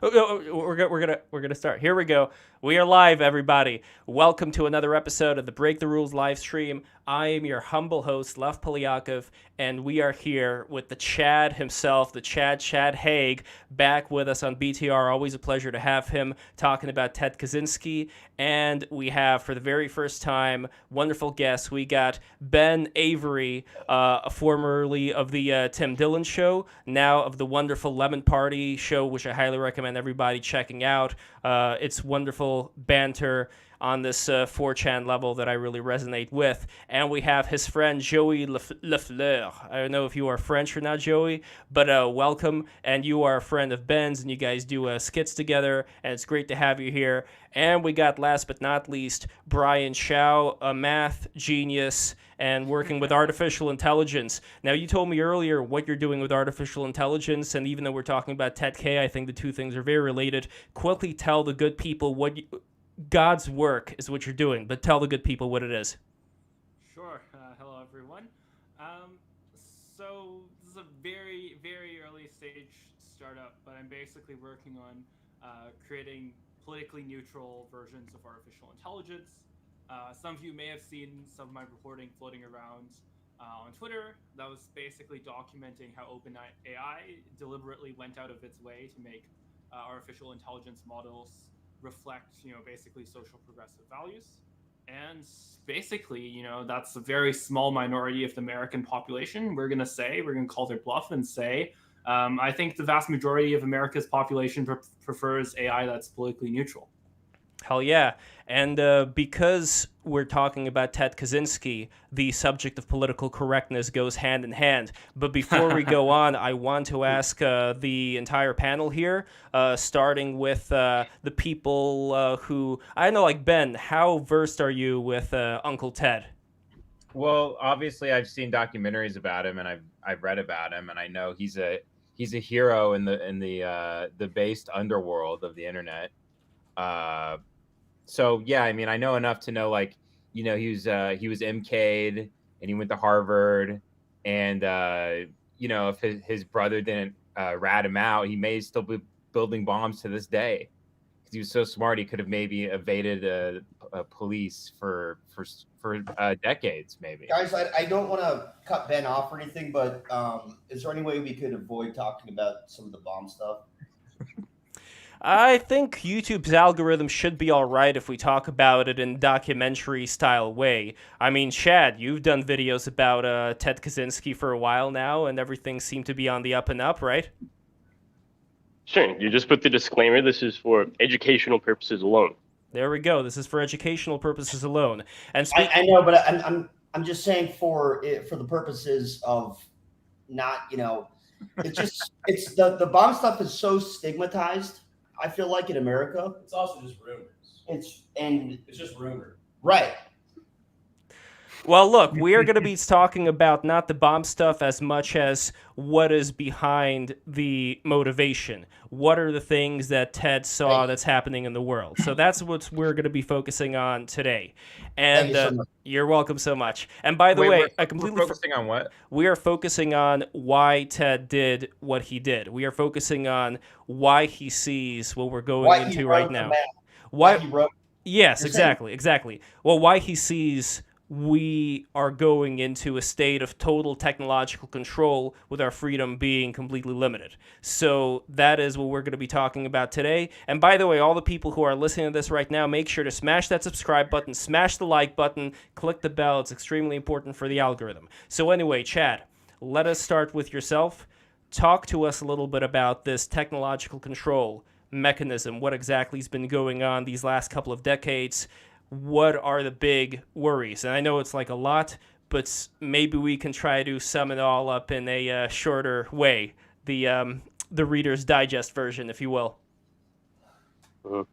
We're gonna start. Here we go. We are live, everybody. Welcome to another episode of the Break the Rules live stream. I am your humble host, Lev Polyakov, and we are here with the Chad himself, the Chad Chad Haag, back with us on BTR. Always a pleasure to have him talking about Ted Kaczynski. And we have, for the very first time, wonderful guests. We got Ben Avery, formerly of the Tim Dillon Show, now of the wonderful Lemonparty show, which I highly recommend everybody checking out. It's wonderful banter on this 4chan level that I really resonate with. And we have his friend Joey Lafleur. I don't know if you are French or not, Joey, but welcome. And you are a friend of Ben's, and you guys do skits together, and it's great to have you here. And we got, last but not least, Brian Chau, a math genius and working with artificial intelligence. Now, you told me earlier what you're doing with artificial intelligence, and even though we're talking about Ted K, I think the two things are very related. Quickly tell the good people what God's work is what you're doing, but tell the good people what it is. Sure. Hello, everyone. So this is a very, very early stage startup, but I'm basically working on creating politically neutral versions of artificial intelligence. Some of you may have seen some of my reporting floating around on Twitter that was basically documenting how OpenAI deliberately went out of its way to make artificial intelligence models reflect, basically social progressive values. And basically, that's a very small minority of the American population. We're going to call their bluff and say, I think the vast majority of America's population prefers AI that's politically neutral. Hell yeah. And because we're talking about Ted Kaczynski, the subject of political correctness goes hand in hand. But before we go on, I want to ask the entire panel here, starting with the people who, I don't know, like Ben, how versed are you with Uncle Ted? Well, obviously I've seen documentaries about him, and I've read about him, and I know he's a hero in the based underworld of the internet. So yeah, I mean, I know enough to know, he was MK'd and he went to Harvard, and if his brother didn't rat him out, he may still be building bombs to this day because he was so smart. He could have maybe evaded police for decades, maybe. Guys, I don't want to cut Ben off or anything, but is there any way we could avoid talking about some of the bomb stuff? I think YouTube's algorithm should be all right if we talk about it in documentary-style way. I mean, Chad, you've done videos about Ted Kaczynski for a while now, and everything seemed to be on the up and up, right? Sure. You just put the disclaimer, this is for educational purposes alone. There we go. This is for educational purposes alone. And I know, but I'm just saying for the purposes of not, it's the bomb stuff is so stigmatized. I feel like in America, it's also just rumors. It's just rumor, right? Well, look, we are going to be talking about not the bomb stuff as much as what is behind the motivation. What are the things that Ted saw that's happening in the world? So that's what we're going to be focusing on today. And you're welcome so much. And by the way, I completely focusing on what? We are focusing on why Ted did what he did. We are focusing on why he sees what we're going into right now. Why he wrote? Yes, exactly. Well, why he sees we are going into a state of total technological control with our freedom being completely limited. So that is what we're going to be talking about today. And by the way, all the people who are listening to this right now, make sure to smash that subscribe button, smash the like button, click the bell. It's extremely important for the algorithm. So anyway, Chad, let us start with yourself. Talk to us a little bit about this technological control mechanism. What exactly has been going on these last couple of decades? What are the big worries? And I know it's like a lot, but maybe we can try to sum it all up in a shorter way, the Reader's Digest version, if you will. Uh-huh.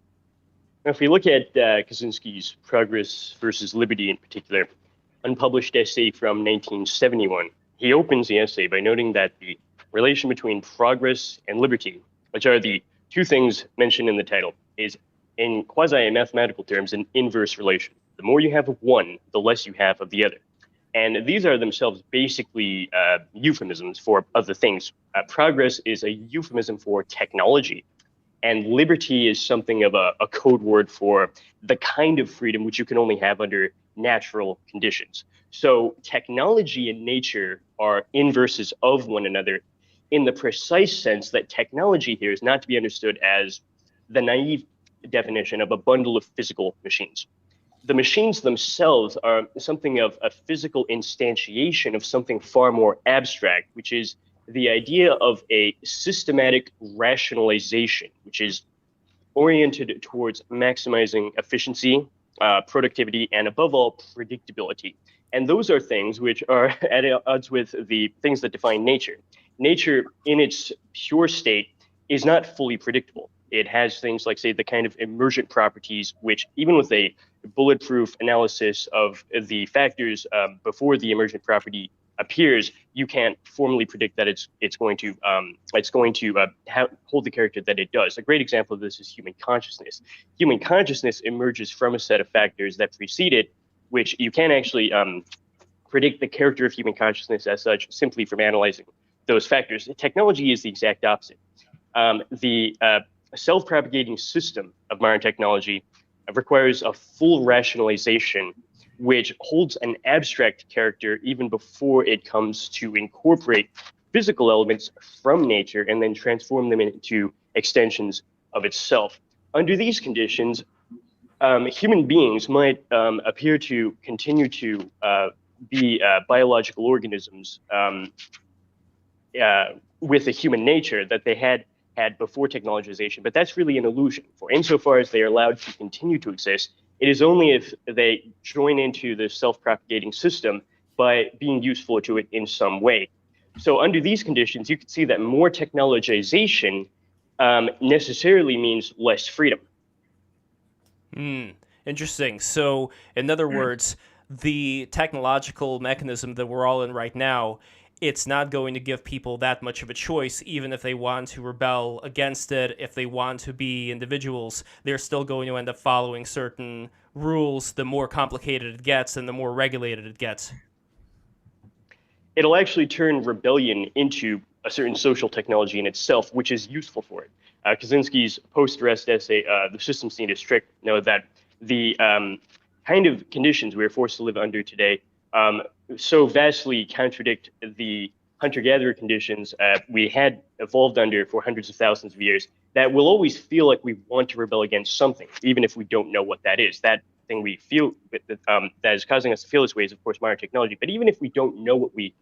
If we look at Kaczynski's Progress versus Liberty in particular, unpublished essay from 1971, he opens the essay by noting that the relation between progress and liberty, which are the two things mentioned in the title, is in quasi-mathematical terms, an inverse relation. The more you have of one, the less you have of the other. And these are themselves basically euphemisms for other things. Progress is a euphemism for technology. And liberty is something of a code word for the kind of freedom which you can only have under natural conditions. So technology and nature are inverses of one another in the precise sense that technology here is not to be understood as the naive definition of a bundle of physical machines. The machines themselves are something of a physical instantiation of something far more abstract, which is the idea of a systematic rationalization, which is oriented towards maximizing efficiency, productivity, and above all, predictability. And those are things which are at odds with the things that define nature. Nature, in its pure state, is not fully predictable. It has things like, say, the kind of emergent properties, which even with a bulletproof analysis of the factors before the emergent property appears, you can't formally predict that it's going to hold the character that it does. A great example of this is human consciousness. Human consciousness emerges from a set of factors that precede it, which you can't actually predict the character of human consciousness as such simply from analyzing those factors. Technology is the exact opposite. The self-propagating system of modern technology requires a full rationalization, which holds an abstract character even before it comes to incorporate physical elements from nature and then transform them into extensions of itself. Under these conditions, human beings might appear to continue to be biological organisms with a human nature that they had before technologization, but that's really an illusion. For insofar as they are allowed to continue to exist, it is only if they join into the self-propagating system by being useful to it in some way. So under these conditions, you can see that more technologization necessarily means less freedom. Interesting. So in other words, the technological mechanism that we're all in right now, it's not going to give people that much of a choice, even if they want to rebel against it. If they want to be individuals, they're still going to end up following certain rules. The more complicated it gets and the more regulated it gets. It'll actually turn rebellion into a certain social technology in itself, which is useful for it. Kaczynski's post-arrest essay, The System Seen as Strict, know that the kind of conditions we are forced to live under today so vastly contradict the hunter-gatherer conditions we had evolved under for hundreds of thousands of years that we'll always feel like we want to rebel against something, even if we don't know what that is. That thing we feel that is causing us to feel this way is, of course, modern technology. But even if we don't know what we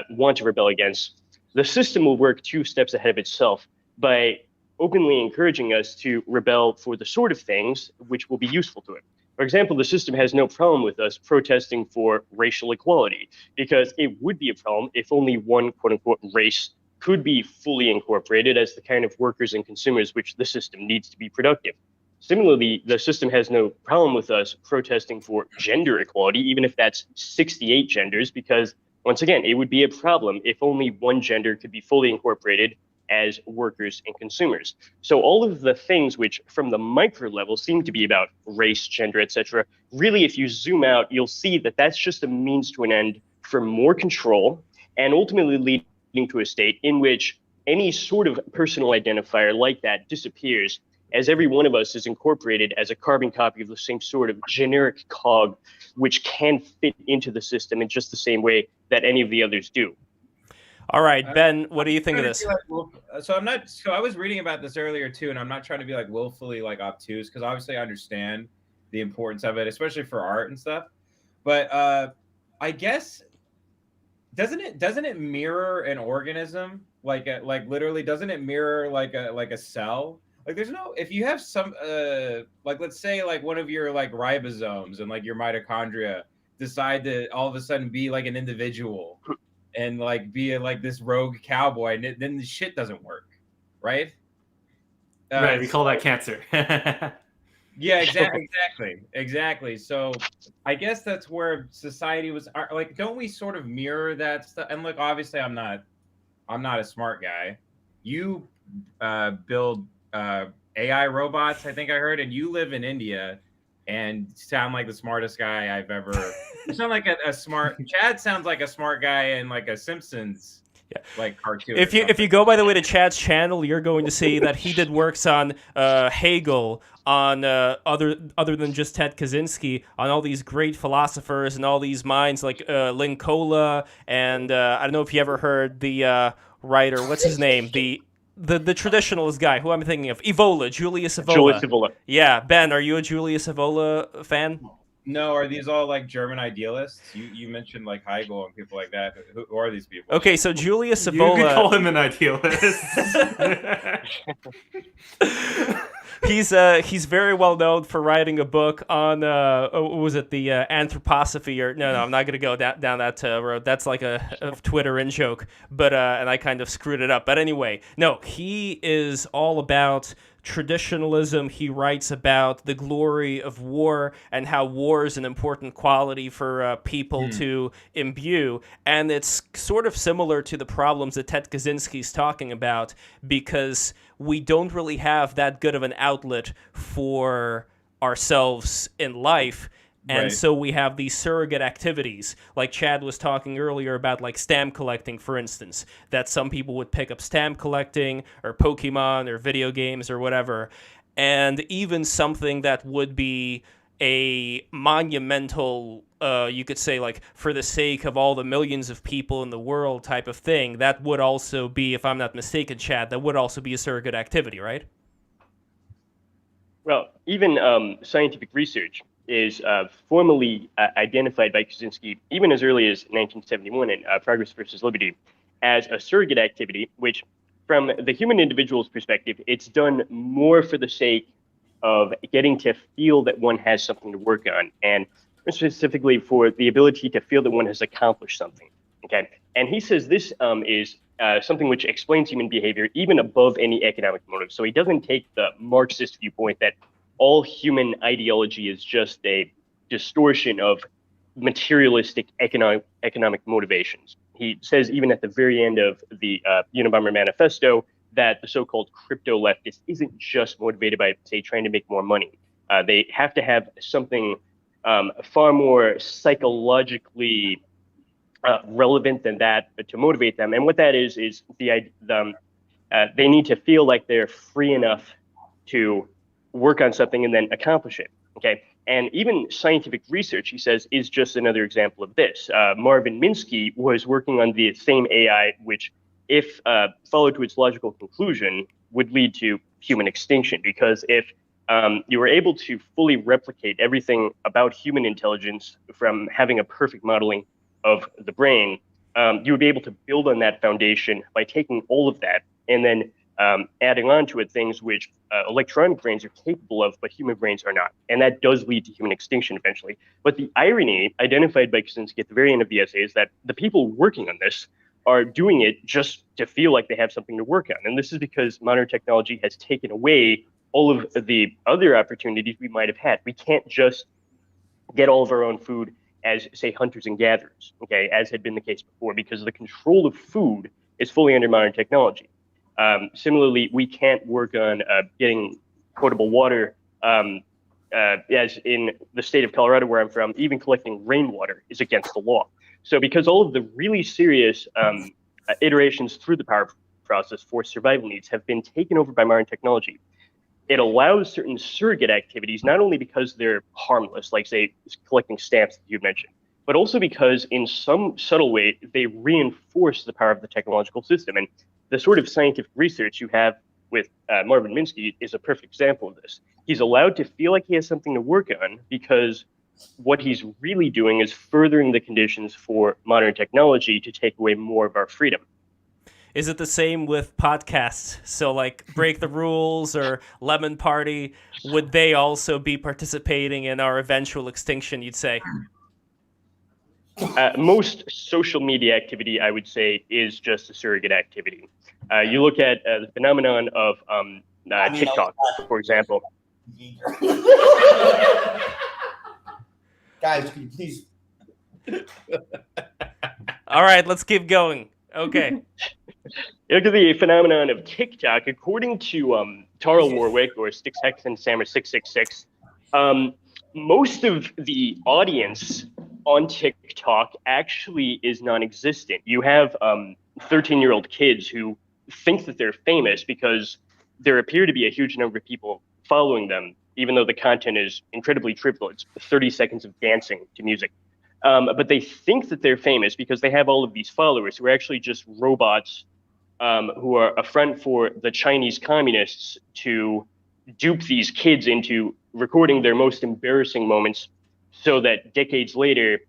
want to rebel against, the system will work 2 steps ahead of itself by openly encouraging us to rebel for the sort of things which will be useful to it. For example, the system has no problem with us protesting for racial equality, because it would be a problem if only one quote-unquote race could be fully incorporated as the kind of workers and consumers which the system needs to be productive. Similarly, the system has no problem with us protesting for gender equality, even if that's 68 genders, because once again, it would be a problem if only one gender could be fully incorporated as workers and consumers. So all of the things which from the micro level seem to be about race, gender, etc., really if you zoom out, you'll see that that's just a means to an end for more control and ultimately leading to a state in which any sort of personal identifier like that disappears, as every one of us is incorporated as a carbon copy of the same sort of generic cog which can fit into the system in just the same way that any of the others do. All right, Ben, what do you think of this? So I was reading about this earlier too, and I'm not trying to be like willfully like obtuse, because obviously I understand the importance of it, especially for art and stuff. But I guess doesn't it mirror an organism? Like literally, doesn't it mirror like a cell? Like there's no, if you have some like let's say like one of your like ribosomes and like your mitochondria decide to all of a sudden be like an individual and like be like this rogue cowboy, and then the shit doesn't work, right? Right, we call that cancer. Yeah, exactly. So I guess that's where society was like, don't we sort of mirror that stuff? And look, obviously I'm not a smart guy. You build AI robots, I think I heard, and you live in India and sound like the smartest guy I've ever. You sound like a smart. Chad sounds like a smart guy in like a Simpsons like cartoon. If you go, by the way, to Chad's channel, you're going to see that he did works on Hegel, on other than just Ted Kaczynski, on all these great philosophers and all these minds like Linkola, and I don't know if you ever heard the writer, what's his name, the traditionalist guy, who I'm thinking of, Julius Evola. Julius Evola. Yeah, Ben, are you a Julius Evola fan? No, are these all like German idealists? You mentioned like Hegel and people like that. Who are these people? Okay, so Julius Evola. You could call him an idealist. He's very well known for writing a book on what was it, the anthroposophy, or no, I'm not gonna go down that road. That's like a Twitter in joke, but and I kind of screwed it up. But anyway, no, he is all about traditionalism. He writes about the glory of war and how war is an important quality for people to imbue. And it's sort of similar to the problems that Ted Kaczynski's talking about, because we don't really have that good of an outlet for ourselves in life. And so we have these surrogate activities, like Chad was talking earlier about, like stamp collecting, for instance, that some people would pick up stamp collecting or Pokemon or video games or whatever. And even something that would be a monumental, you could say, like, for the sake of all the millions of people in the world type of thing, that would also be, if I'm not mistaken, Chad, that would also be a surrogate activity, right? Well, even scientific research is formally identified by Kaczynski even as early as 1971 in Progress versus Liberty as a surrogate activity, which from the human individual's perspective, it's done more for the sake of getting to feel that one has something to work on, and specifically for the ability to feel that one has accomplished something. Okay, and he says this is something which explains human behavior even above any economic motive. So he doesn't take the Marxist viewpoint that all human ideology is just a distortion of materialistic economic motivations. He says even at the very end of the Unabomber Manifesto that the so-called crypto leftist isn't just motivated by, say, trying to make more money. They have to have something far more psychologically relevant than that to motivate them. And what that is they need to feel like they're free enough to work on something and then accomplish it. Okay, and even scientific research, he says, is just another example of this. Marvin Minsky was working on the same AI, which, if followed to its logical conclusion, would lead to human extinction. Because if you were able to fully replicate everything about human intelligence from having a perfect modeling of the brain, you would be able to build on that foundation by taking all of that and then adding on to it things which electronic brains are capable of, but human brains are not. And that does lead to human extinction eventually. But the irony identified by Kaczynski at the very end of the essay is that the people working on this are doing it just to feel like they have something to work on. And this is because modern technology has taken away all of the other opportunities we might have had. We can't just get all of our own food as, say, hunters and gatherers, okay, as had been the case before, because the control of food is fully under modern technology. Similarly, we can't work on getting potable water, as in the state of Colorado where I'm from. Even collecting rainwater is against the law. So because all of the really serious iterations through the power process for survival needs have been taken over by modern technology, it allows certain surrogate activities, not only because they're harmless, like, say, collecting stamps that you mentioned, but also because in some subtle way, they reinforce the power of the technological system. And the sort of scientific research you have with Marvin Minsky is a perfect example of this. He's allowed to feel like he has something to work on because what he's really doing is furthering the conditions for modern technology to take away more of our freedom. Is it the same with podcasts? So like Break the Rules or Lemonparty, would they also be participating in our eventual extinction, you'd say? Most social media activity, I would say, is just a surrogate activity. You look at the phenomenon of TikTok, for example. Guys, can you please? All right, let's keep going. Okay. Look at the phenomenon of TikTok. According to Tara Warwick or Sticks Hex and Sammer 666, most of the audience on TikTok actually is non-existent. You have 13-year-old kids who think that they're famous because there appear to be a huge number of people following them, even though the content is incredibly trivial. It's 30 seconds of dancing to music. But they think that they're famous because they have all of these followers who are actually just robots who are a front for the Chinese communists to dupe these kids into recording their most embarrassing moments so that decades later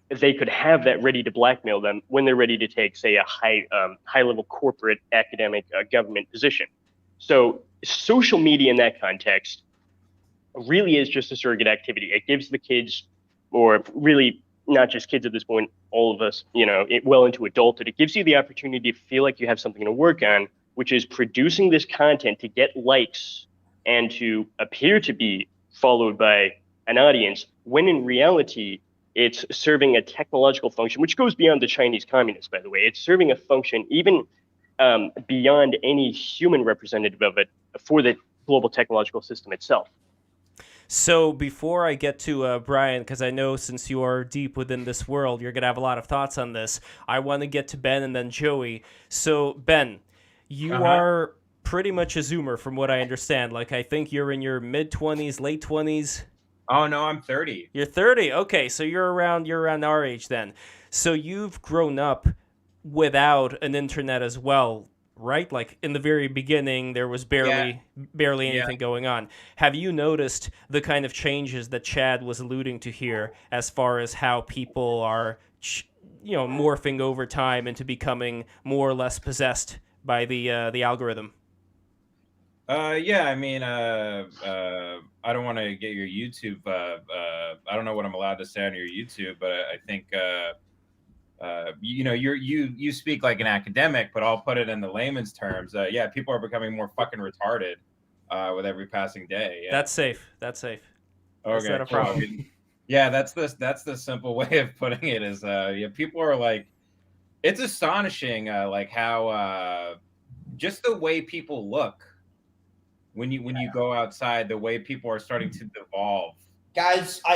they could have that ready to blackmail them when they're ready to take, say, a high-level corporate academic government position. So social media in that context really is just a surrogate activity. It gives the kids, or really not just kids at this point, all of us, well into adulthood, it gives you the opportunity to feel like you have something to work on, which is producing this content to get likes and to appear to be followed by an audience, when in reality, it's serving a technological function, which goes beyond the Chinese communists, by the way. It's serving a function even beyond any human representative of it for the global technological system itself. So before I get to Brian, because I know since you are deep within this world, you're going to have a lot of thoughts on this. I want to get to Ben and then Joey. So Ben, you are pretty much a Zoomer from what I understand. Like, I think you're in your mid-20s, late 20s. Oh, no, I'm 30. You're 30. Okay, so you're around our age then. So you've grown up without an internet as well, right? Like in the very beginning, there was barely anything going on. Have you noticed the kind of changes that Chad was alluding to here, as far as how people are, morphing over time into becoming more or less possessed by the algorithm? I mean, I don't want to get your YouTube. I don't know what I'm allowed to say on your YouTube, but I think, you speak like an academic, but I'll put it in the layman's terms. People are becoming more fucking retarded with every passing day. Yeah. That's safe. Okay, that's not a problem. Yeah, that's the simple way of putting it. Is people are like, it's astonishing, like how just the way people look. When you go outside, the way people are starting to devolve. Guys, I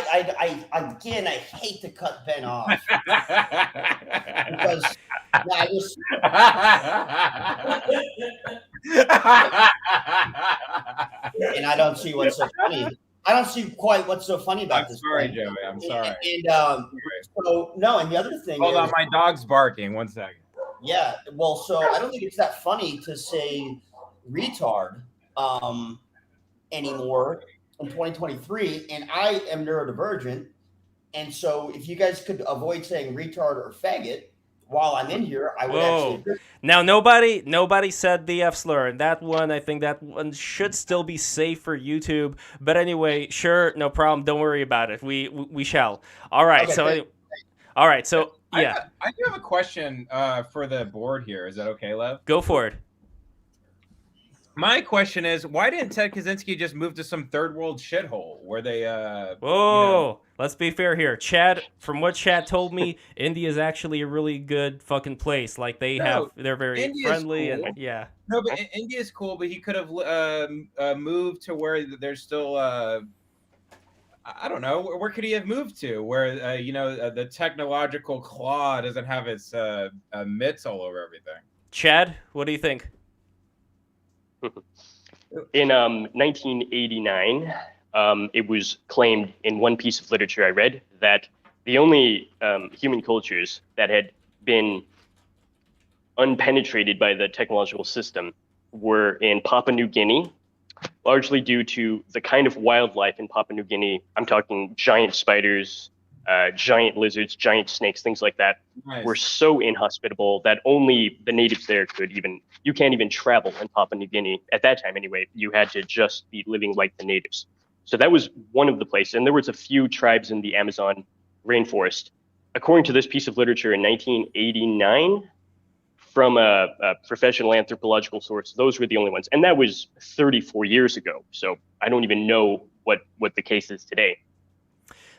hate to cut Ben off because I just and I don't see what's so funny. I don't see quite what's so funny about this. I'm sorry, Joey. I'm sorry. And the other thing. Hold on, my dog's barking. 1 second. Yeah, well, so I don't think it's that funny to say retard anymore in 2023, and I am neurodivergent, and so if you guys could avoid saying retard or faggot while I'm in here, I would actually agree. Now nobody said the F slur, and I think that one should still be safe for YouTube. But anyway, sure, no problem. Don't worry about it. We shall. All right. Okay, yeah. I do have a question for the board here. Is that okay, Lev? Go for it. My question is, why didn't Ted Kaczynski just move to some third world shithole where they let's be fair here. Chad, from what Chad told me, India is actually a really good fucking place. Like they're very India's friendly cool. and yeah. No, but India's cool, but he could have moved to where there's still I don't know, where could he have moved to where the technological claw doesn't have its mitts all over everything? Chad, what do you think? In 1989, it was claimed in one piece of literature I read that the only human cultures that had been unpenetrated by the technological system were in Papua New Guinea, largely due to the kind of wildlife in Papua New Guinea. I'm talking giant spiders, giant lizards, giant snakes, things like that. Nice. Were so inhospitable that only the natives there you can't even travel in Papua New Guinea at that time anyway. You had to just be living like the natives. So that was one of the places. And there was a few tribes in the Amazon rainforest. According to this piece of literature in 1989, from a professional anthropological source, those were the only ones. And that was 34 years ago. So I don't even know what the case is today.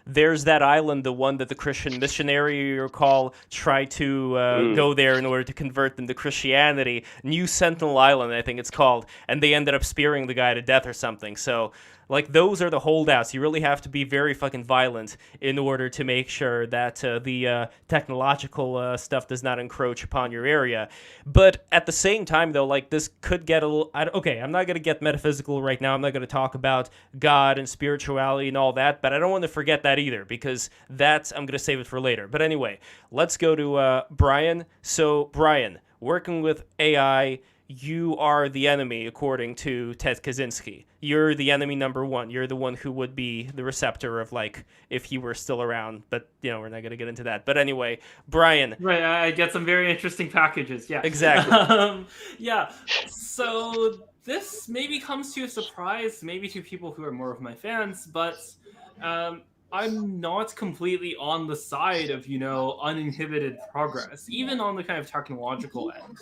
There's that island, the one that the Christian missionary, you recall, tried to go there in order to convert them to Christianity. New Sentinel Island, I think it's called. And they ended up spearing the guy to death or something. So Like, those are the holdouts. You really have to be very fucking violent in order to make sure that the technological stuff does not encroach upon your area. But at the same time, though, like, this could get a little... okay, I'm not going to get metaphysical right now. I'm not going to talk about God and spirituality and all that, but I don't want to forget that either, because that's... I'm going to save it for later. But anyway, let's go to Brian. So, Brian, working with AI... you are the enemy, according to Ted Kaczynski. You're the enemy number one. You're the one who would be the receptor of, like, if he were still around. But, you know, we're not going to get into that. But anyway, Brian. Right, I get some very interesting packages, yeah. Exactly. Yeah, so this maybe comes to a surprise, maybe to people who are more of my fans, but I'm not completely on the side of, you know, uninhibited progress, even on the kind of technological end.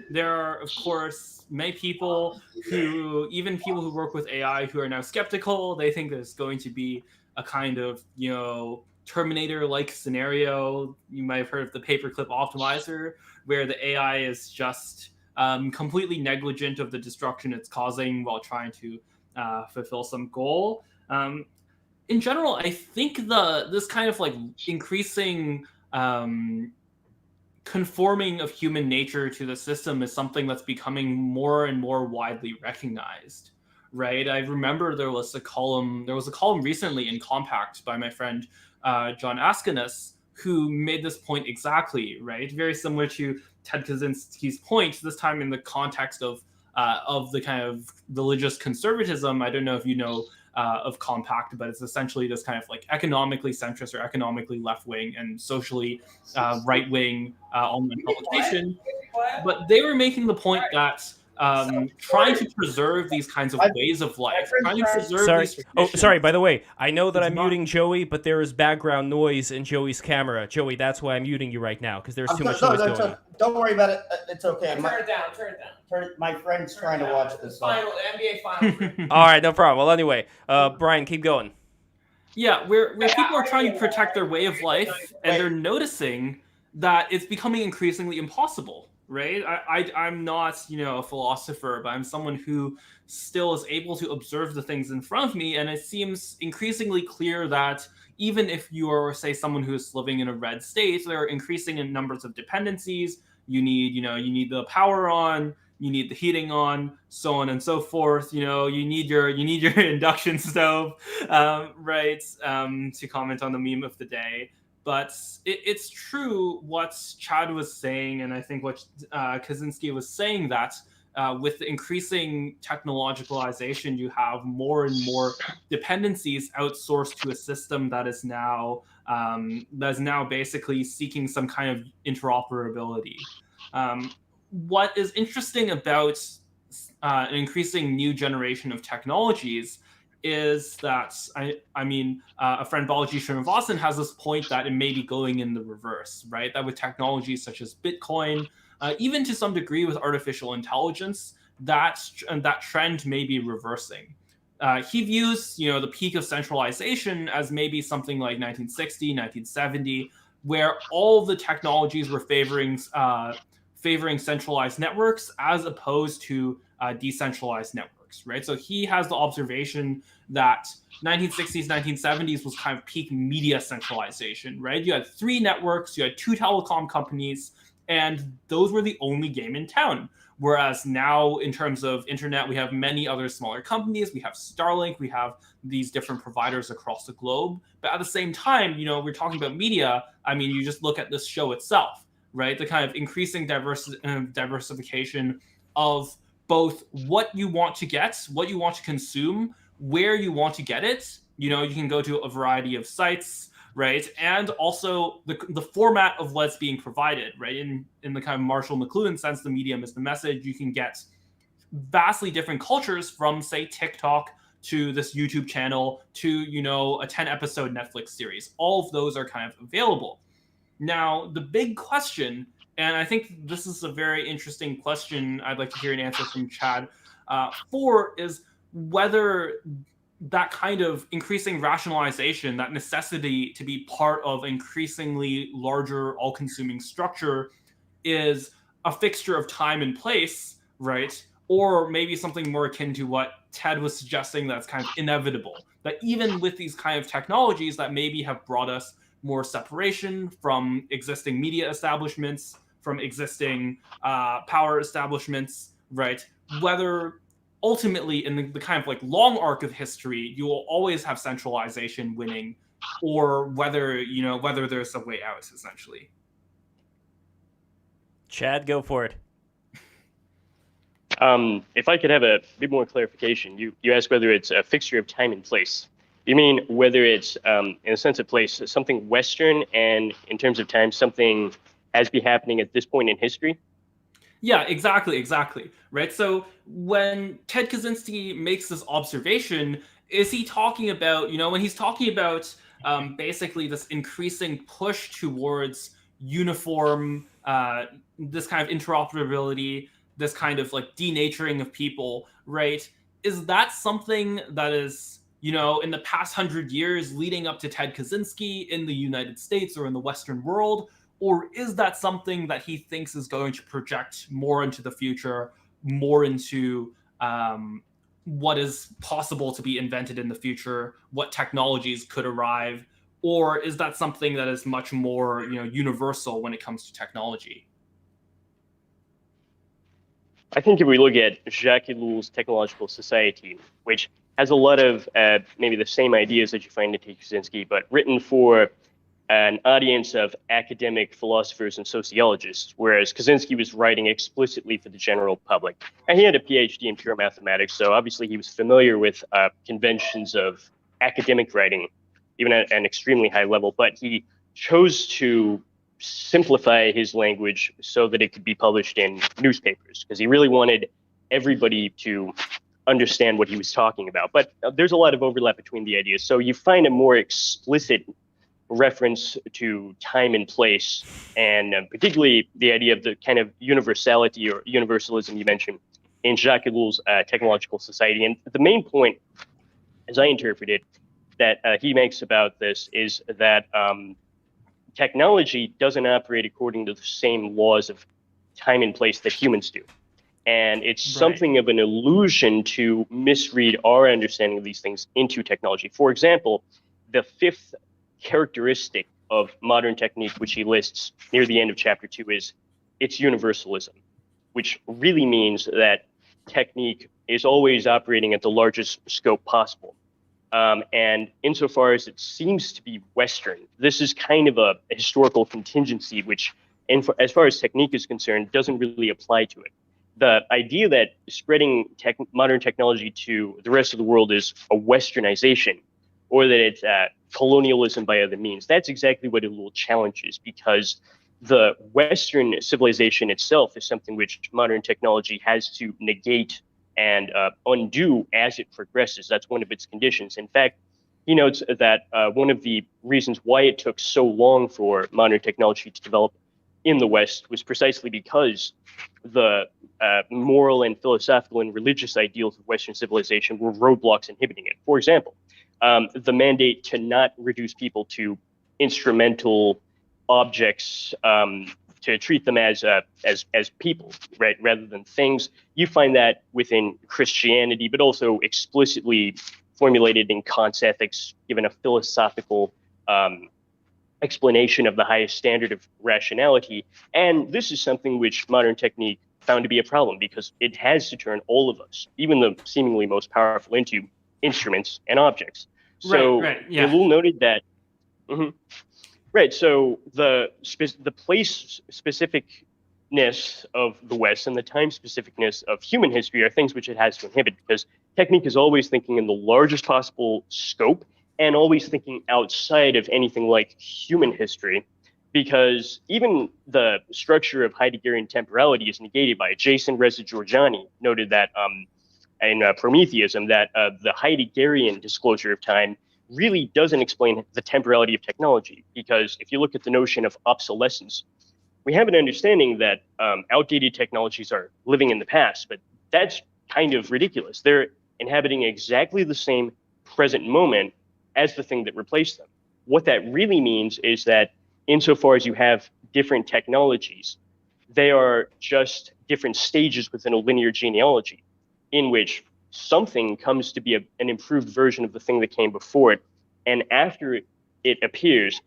There are, of course, many people even people who work with AI, who are now skeptical. They think there's going to be a kind of, you know, Terminator-like scenario. You might have heard of the paperclip optimizer, where the AI is just completely negligent of the destruction it's causing while trying to fulfill some goal. In general, I think this kind of like increasing conforming of human nature to the system is something that's becoming more and more widely recognized, right? I remember there was a column recently in Compact by my friend John Askinus, who made this point exactly, right? Very similar to Ted Kaczynski's point, this time in the context of the kind of religious conservatism. I don't know if you know of Compact, but it's essentially this kind of like economically centrist or economically left-wing and socially right-wing online publication. But they were making the point that trying to preserve these kinds of ways of life, trying to preserve these traditions. Sorry, by the way, I know that I'm muting Joey, but there is background noise in Joey's camera. Joey, that's why I'm muting you right now, because there's too much noise going on. Don't worry about it. It's okay. Turn it down. My friend's trying to watch this. NBA Finals. All right, no problem. Well, anyway, Brian, keep going. Yeah, where people are trying to protect their way of life, and they're noticing that it's becoming increasingly impossible. Right? I'm not, you know, a philosopher, but I'm someone who still is able to observe the things in front of me. And it seems increasingly clear that even if you are, say, someone who is living in a red state, there are increasing in numbers of dependencies. You need the power on, you need the heating on, so on and so forth. You know, you need your induction stove, right? To comment on the meme of the day. But it's true what Chad was saying, and I think what Kaczynski was saying, that with the increasing technologicalization, you have more and more dependencies outsourced to a system that is now basically seeking some kind of interoperability. What is interesting about an increasing new generation of technologies is that a friend Balaji Srinivasan has this point that it may be going in the reverse, right? That with technologies such as Bitcoin, even to some degree with artificial intelligence, that trend may be reversing. He views, you know, the peak of centralization as maybe something like 1960, 1970, where all the technologies were favoring centralized networks as opposed to decentralized networks. Right, so he has the observation that 1960s, 1970s was kind of peak media centralization. Right, you had 3 networks, you had 2 telecom companies, and those were the only game in town. Whereas now, in terms of internet, we have many other smaller companies. We have Starlink, we have these different providers across the globe. But at the same time, you know, we're talking about media. I mean, you just look at this show itself, right? The kind of increasing diversification of both what you want to get, what you want to consume, where you want to get it. You know, you can go to a variety of sites, right? And also the format of what's being provided, right? In the kind of Marshall McLuhan sense, the medium is the message. You can get vastly different cultures from, say, TikTok to this YouTube channel to, you know, a 10-episode Netflix series. All of those are kind of available. Now, the big question, and I think this is a very interesting question I'd like to hear an answer from Chad for, is whether that kind of increasing rationalization, that necessity to be part of increasingly larger, all-consuming structure is a fixture of time and place, right? Or maybe something more akin to what Ted was suggesting that's kind of inevitable. That even with these kind of technologies that maybe have brought us more separation from existing media establishments, from existing power establishments, right? Whether ultimately in the kind of like long arc of history, you will always have centralization winning, or whether there's a way out, essentially. Chad, go for it. If I could have a bit more clarification, you asked whether it's a fixture of time and place. You mean whether it's, in a sense of place, something Western, and in terms of time, something has been happening at this point in history? Yeah, exactly, right? So when Ted Kaczynski makes this observation, is he talking about, when he's talking about basically this increasing push towards uniform, this kind of interoperability, this kind of like denaturing of people, right? Is that something that is, in the past 100 years leading up to Ted Kaczynski in the United States or in the Western world? Or is that something that he thinks is going to project more into the future, more into what is possible to be invented in the future, what technologies could arrive? Or is that something that is much more, universal when it comes to technology? I think if we look at Jacques Ellul's Technological Society, which has a lot of maybe the same ideas that you find in Ted Kaczynski, but written for an audience of academic philosophers and sociologists, whereas Kaczynski was writing explicitly for the general public. And he had a PhD in pure mathematics, so obviously he was familiar with conventions of academic writing, even at an extremely high level, but he chose to simplify his language so that it could be published in newspapers, because he really wanted everybody to understand what he was talking about. But there's a lot of overlap between the ideas. So you find a more explicit reference to time and place, and particularly the idea of the kind of universality or universalism you mentioned in Jacques Ellul's Technological Society. And the main point, as I interpret it, that he makes about this is that technology doesn't operate according to the same laws of time and place that humans do. And it's something of an illusion to misread our understanding of these things into technology. For example, the fifth characteristic of modern technique, which he lists near the end of chapter 2, is its universalism, which really means that technique is always operating at the largest scope possible. And insofar as it seems to be Western, this is kind of a historical contingency, which, as far as technique is concerned, doesn't really apply to it. The idea that spreading modern technology to the rest of the world is a Westernization, or that it's colonialism by other means, that's exactly what Ellul challenges, because the Western civilization itself is something which modern technology has to negate and undo as it progresses. That's one of its conditions. In fact, he notes that one of the reasons why it took so long for modern technology to develop in the West was precisely because the moral and philosophical and religious ideals of Western civilization were roadblocks inhibiting it. For example, the mandate to not reduce people to instrumental objects, to treat them as people, right, rather than things. You find that within Christianity, but also explicitly formulated in Kant's ethics, given a philosophical explanation of the highest standard of rationality. And this is something which modern technique found to be a problem, because it has to turn all of us, even the seemingly most powerful, into instruments and objects. So yeah. Ellul noted that. Right. So the place specificness of the West and the time specificness of human history are things which it has to inhibit, because technique is always thinking in the largest possible scope and always thinking outside of anything like human history, because even the structure of Heideggerian temporality is negated by it. Jason Reza-Georgiani noted that in Prometheism, that the Heideggerian disclosure of time really doesn't explain the temporality of technology, because if you look at the notion of obsolescence, we have an understanding that outdated technologies are living in the past, but that's kind of ridiculous. They're inhabiting exactly the same present moment as the thing that replaced them. What that really means is that insofar as you have different technologies, they are just different stages within a linear genealogy, in which something comes to be an improved version of the thing that came before it, and after it appears,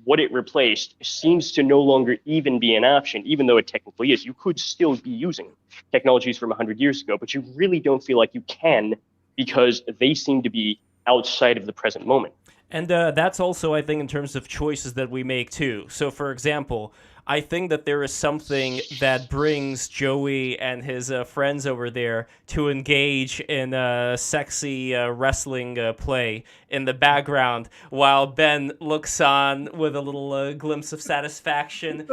what it replaced seems to no longer even be an option, even though it technically is. You could still be using technologies from 100 years ago, but you really don't feel like you can because they seem to be outside of the present moment. And that's also, I think, in terms of choices that we make, too. So, for example, I think that there is something that brings Joey and his friends over there to engage in a sexy wrestling play in the background while Ben looks on with a little glimpse of satisfaction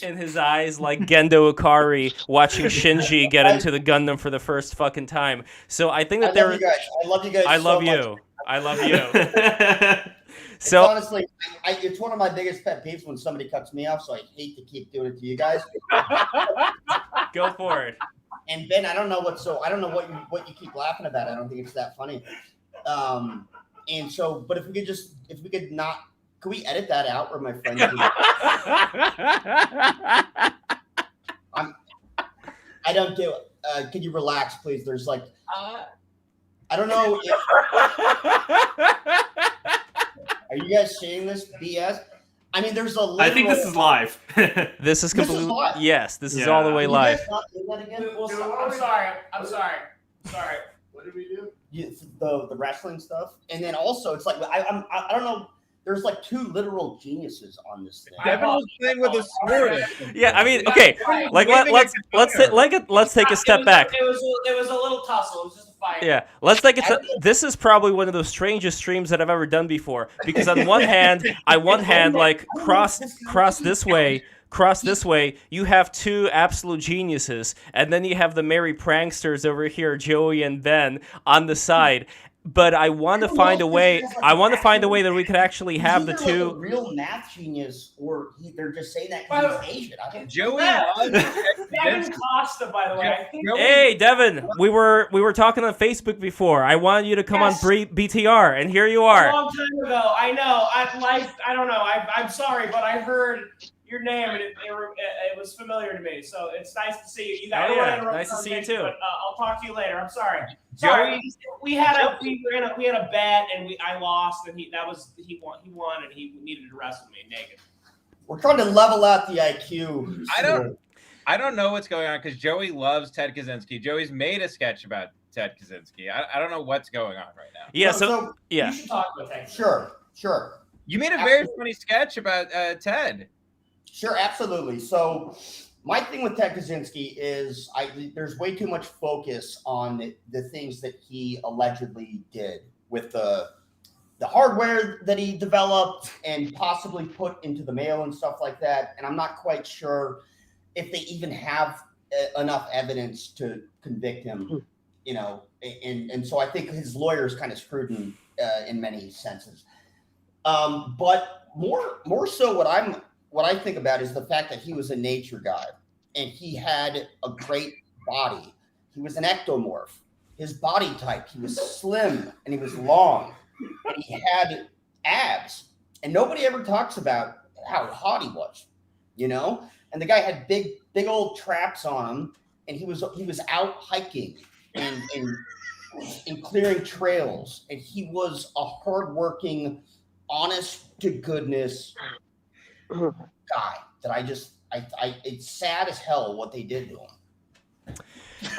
in his eyes, like Gendo Ikari watching Shinji get into the Gundam for the first fucking time. So I think that I love you guys. I love so you. much. I love you. It's So honestly, it's one of my biggest pet peeves when somebody cuts me off. So I hate to keep doing it to you guys. go for it. And Ben, I don't know what you keep laughing about. I don't think it's that funny. And so, but if we could not, could we edit that out where my friends? I don't do it. Could you relax, please? There's like, I don't know. Are you guys seeing this BS? I mean, there's a literal... I think this is live. This is completely... live? Yes, this is Yeah. all the way live. I'm sorry. What did we do? The wrestling stuff, and then also it's like I don't know. There's like two literal geniuses on this thing. Devin was playing with a sword. Yeah, I mean, okay, like let's take a step back. It was a little tussle. It was just a fight. Yeah, let's take it. This is probably one of the strangest streams that I've ever done before because on one hand, like cross this way, you have two absolute geniuses, and then you have the merry pranksters over here, Joey and Ben, on the side. But I want to find a way. I want to find a way that we could actually have the two. Like a real math genius, or they're just saying that because he's Asian. I don't. Joey Devin Costa, by the way. I think Hey, Devin, we were talking on Facebook before. I wanted you to come on BTR, and here you a are. long time ago. I know. I don't know. I'm sorry, but I heard your name and it was familiar to me. So it's nice to see you. You got nice to see you too. But, I'll talk to you later. I'm sorry. Sorry, we had a bet and I lost and he won and he needed to wrestle me naked. We're trying to level out the IQ. I don't know what's going on because Joey loves Ted Kaczynski. Joey's made a sketch about Ted Kaczynski. I don't know what's going on right now. Yeah. You should talk about that. Sure. You made a very funny sketch about Ted. Sure, absolutely. So my thing with Ted Kaczynski is there's way too much focus on the things that he allegedly did with the hardware that he developed and possibly put into the mail and stuff like that. And I'm not quite sure if they even have enough evidence to convict him, and so I think his lawyers kind of screwed him in many senses. But more so what I think about is the fact that he was a nature guy and he had a great body. He was an ectomorph. His body type, he was slim and he was long and he had abs. And nobody ever talks about how hot he was, And the guy had big old traps on him and he was out hiking and clearing trails. And he was a hardworking, honest to goodness guy that it's sad as hell what they did to him.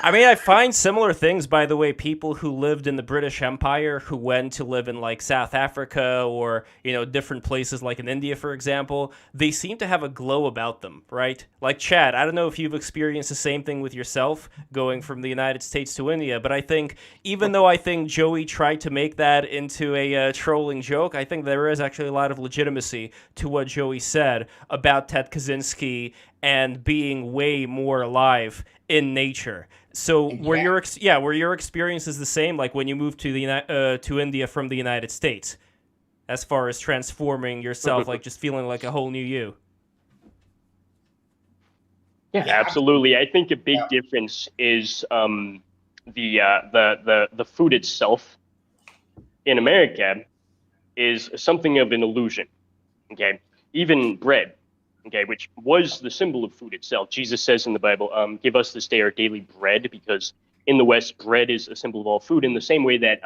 I mean, I find similar things, by the way, people who lived in the British Empire who went to live in like South Africa or, different places like in India, for example, they seem to have a glow about them, right? Like Chad, I don't know if you've experienced the same thing with yourself going from the United States to India, but I think even though I think Joey tried to make that into a trolling joke, I think there is actually a lot of legitimacy to what Joey said about Ted Kaczynski and being way more alive in nature. So were your experiences the same, like when you moved to India from the United States, as far as transforming yourself, like just feeling like a whole new you? Yeah, absolutely. I think a big difference is the food itself in America is something of an illusion. Okay, even bread. Okay, which was the symbol of food itself. Jesus says in the Bible, give us this day our daily bread, because in the West, bread is a symbol of all food in the same way that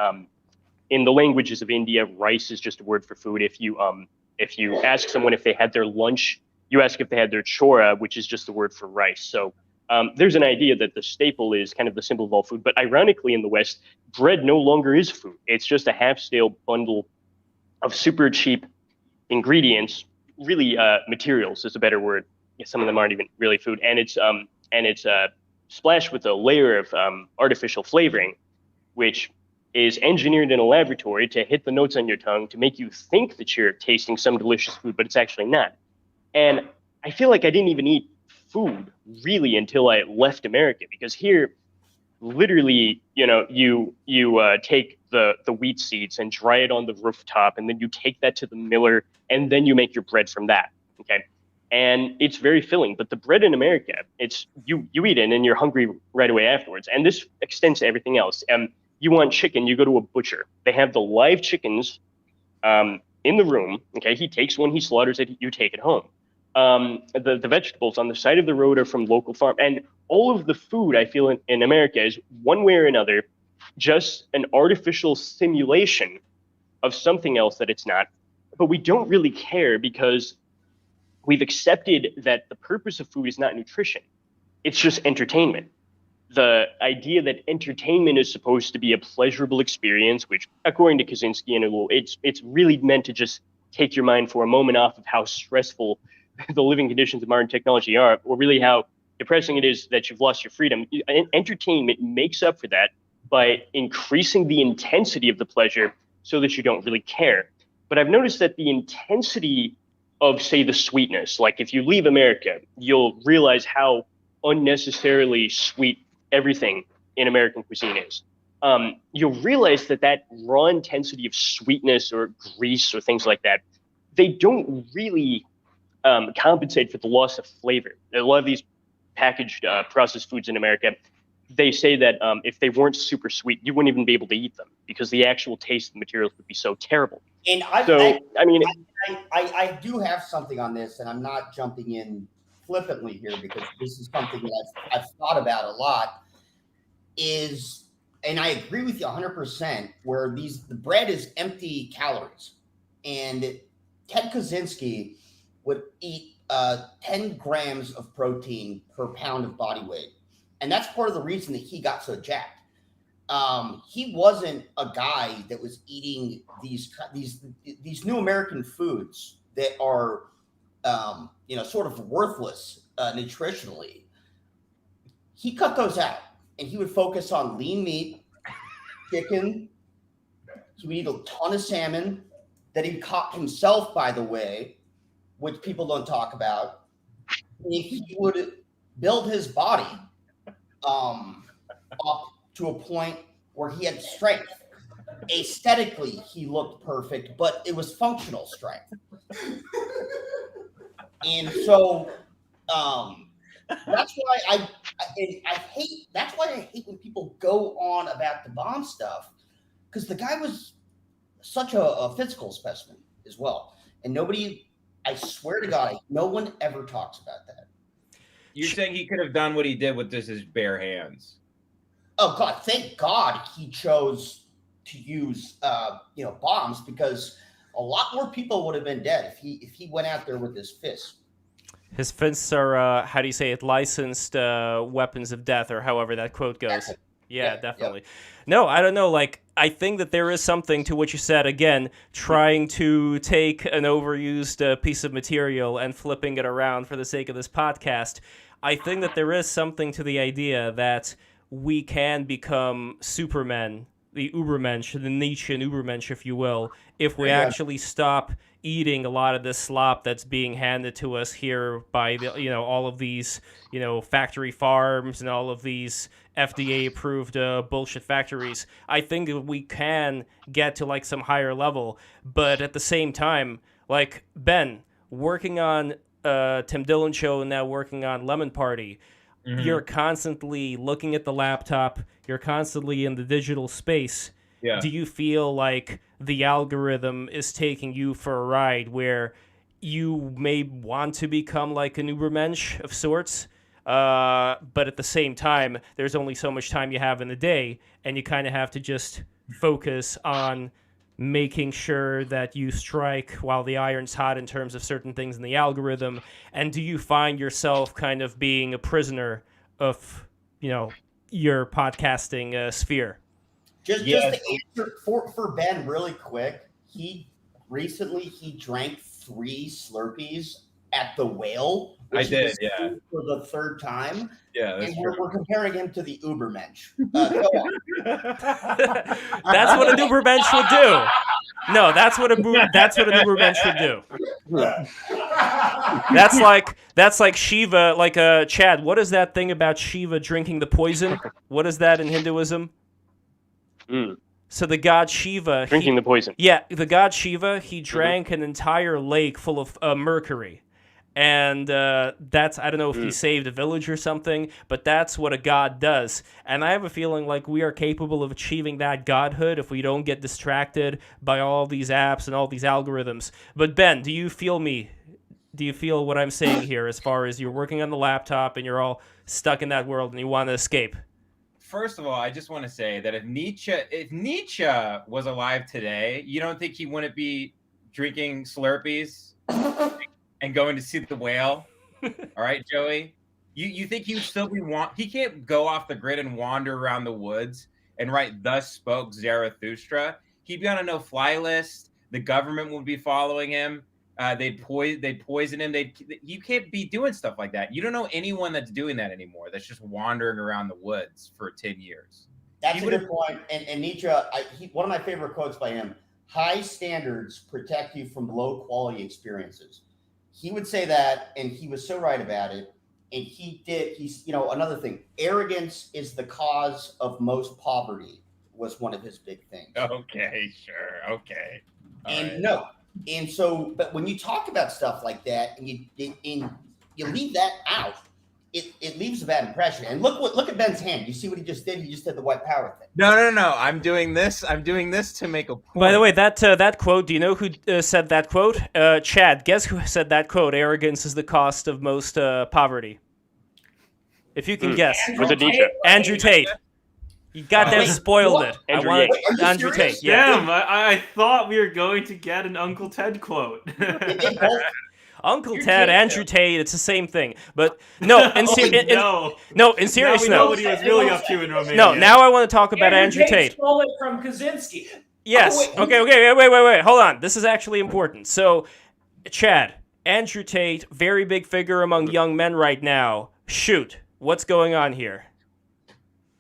in the languages of India, rice is just a word for food. If you ask someone if they had their lunch, you ask if they had their chora, which is just the word for rice. So there's an idea that the staple is kind of the symbol of all food. But ironically, in the West, bread no longer is food. It's just a half-stale bundle of super cheap ingredients, really materials is a better word. Some of them aren't even really food, and it's splashed with a layer of artificial flavoring, which is engineered in a laboratory to hit the notes on your tongue to make you think that you're tasting some delicious food, but it's actually not. And I feel like I didn't even eat food really until I left America, because here, literally, you take the wheat seeds and dry it on the rooftop, and then you take that to the miller, and then you make your bread from that. Okay. And it's very filling. But the bread in America, it's you eat it and you're hungry right away afterwards. And this extends to everything else. You want chicken, you go to a butcher. They have the live chickens in the room. Okay, he takes one, he slaughters it, you take it home. The vegetables on the side of the road are from local farm. And all of the food, I feel, in America is one way or another just an artificial simulation of something else that it's not. But we don't really care because we've accepted that the purpose of food is not nutrition. It's just entertainment. The idea that entertainment is supposed to be a pleasurable experience, which, according to Kaczynski, it's really meant to just take your mind for a moment off of how stressful the living conditions of modern technology are, or really how depressing it is that you've lost your freedom. Entertainment makes up for that by increasing the intensity of the pleasure so that you don't really care. But I've noticed that the intensity of, say, the sweetness, like if you leave America, you'll realize how unnecessarily sweet everything in American cuisine is. You'll realize that raw intensity of sweetness or grease or things like that, they don't really compensate for the loss of flavor. A lot of these packaged processed foods in America, they say that if they weren't super sweet, you wouldn't even be able to eat them because the actual taste of the materials would be so terrible. And I do have something on this, and I'm not jumping in flippantly here because this is something that I've thought about a lot. And I agree with you 100%. Where the bread is empty calories, and Ted Kaczynski would eat 10 grams of protein per pound of body weight, and that's part of the reason that he got so jacked. He wasn't a guy that was eating these new American foods that are, sort of worthless nutritionally. He cut those out, and he would focus on lean meat, chicken. He would eat a ton of salmon that he caught himself, by the way, which people don't talk about. He would build his body up to a point where he had strength. Aesthetically, he looked perfect, but it was functional strength. And so that's why I hate. That's why I hate when people go on about the bomb stuff, because the guy was such a physical specimen as well, and nobody. I swear to God, no one ever talks about that. You're saying he could have done what he did with just his bare hands? Oh God! Thank God he chose to use bombs, because a lot more people would have been dead if he went out there with his fists. His fists are how do you say it? Licensed weapons of death, or however that quote goes. Yeah, definitely. Yeah. No, I don't know. Like, I think that there is something to what you said. Again, trying to take an overused piece of material and flipping it around for the sake of this podcast. I think that there is something to the idea that we can become supermen, the Ubermensch, the Nietzschean Ubermensch, if you will, if we actually stop eating a lot of this slop that's being handed to us here by all of these factory farms and all of these FDA approved bullshit factories. I think that we can get to like some higher level, but at the same time, like Ben working on Tim Dillon Show and now working on Lemonparty, you're constantly looking at the laptop, you're constantly in the digital space. Yeah. Do you feel like the algorithm is taking you for a ride where you may want to become like an Ubermensch of sorts? But at the same time, there's only so much time you have in the day, and you kind of have to just focus on making sure that you strike while the iron's hot in terms of certain things in the algorithm. And do you find yourself kind of being a prisoner of, your podcasting sphere? Just to answer for Ben really quick, he drank 3 Slurpees at the Whale. I did, yeah. For the 3rd time. Yeah, that's and true. we're comparing him to the Ubermensch. Go on. That's what an Ubermensch would do. No, that's what an Ubermensch would do. That's like Shiva, Chad. What is that thing about Shiva drinking the poison? What is that in Hinduism? So the god Shiva Drinking the poison. Yeah, the god Shiva, he drank an entire lake full of mercury. And that's, I don't know if he saved a village or something, but that's what a god does. And I have a feeling like we are capable of achieving that godhood if we don't get distracted by all these apps and all these algorithms. But Ben, do you feel me? Do you feel what I'm saying here as far as you're working on the laptop and you're all stuck in that world and you want to escape? First of all, I just want to say that if Nietzsche was alive today, you don't think he wouldn't be drinking Slurpees and going to see the whale? All right, Joey? You think he would still be he can't go off the grid and wander around the woods and write "Thus spoke Zarathustra." He'd be on a no-fly list. The government would be following him. They'd poison him. You can't be doing stuff like that. You don't know anyone that's doing that anymore. That's just wandering around the woods for 10 years. That's a good point. And Nietzsche, one of my favorite quotes by him: "High standards protect you from low-quality experiences." He would say that, and he was so right about it. And he's another thing. Arrogance is the cause of most poverty was one of his big things. Okay, sure. Okay. And so, but when you talk about stuff like that and you leave that out, it leaves a bad impression. And look at Ben's hand. You see what he just did? He just did the white power thing. No. I'm doing this to make a point. By the way, that quote, do you know who said that quote? Chad, guess who said that quote? Arrogance is the cost of most poverty. If you can guess. Was it Nietzsche? Andrew Tate. You goddamn spoiled it. Andrew Tate. Yeah. Damn, I thought we were going to get an Uncle Ted quote. Uncle Ted, Andrew Tate, it's the same thing. But no, in serious now we know what he was really up to in Romania. No, now I want to talk about Andrew Tate. Stole it from Kaczynski. Yes. Okay, wait. Hold on. This is actually important. So, Chad, Andrew Tate, very big figure among young men right now. Shoot. What's going on here?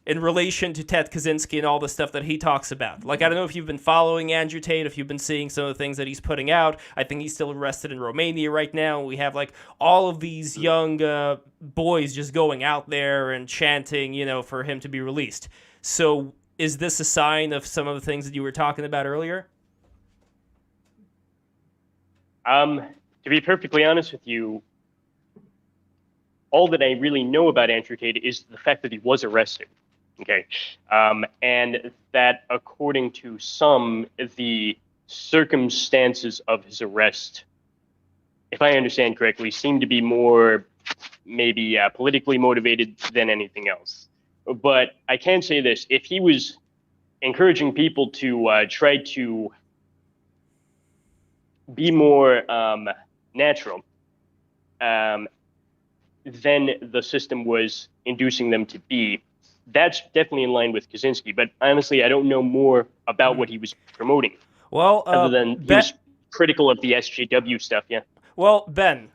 In relation to Ted Kaczynski and all the stuff that he talks about. I don't know if you've been following Andrew Tate, if you've been seeing some of the things that he's putting out. I think he's still arrested in Romania right now. We have, all of these young boys just going out there and chanting, for him to be released. So is this a sign of some of the things that you were talking about earlier? To be perfectly honest with you, all that I really know about Andrew Tate is the fact that he was arrested. Okay. And that according to some, the circumstances of his arrest, if I understand correctly, seem to be more maybe politically motivated than anything else. But I can say this: if he was encouraging people to try to be more natural, then the system was inducing them to be. That's definitely in line with Kaczynski, but honestly, I don't know more about what he was promoting. Well, other than he was critical of the SJW stuff, yeah. Well, Ben,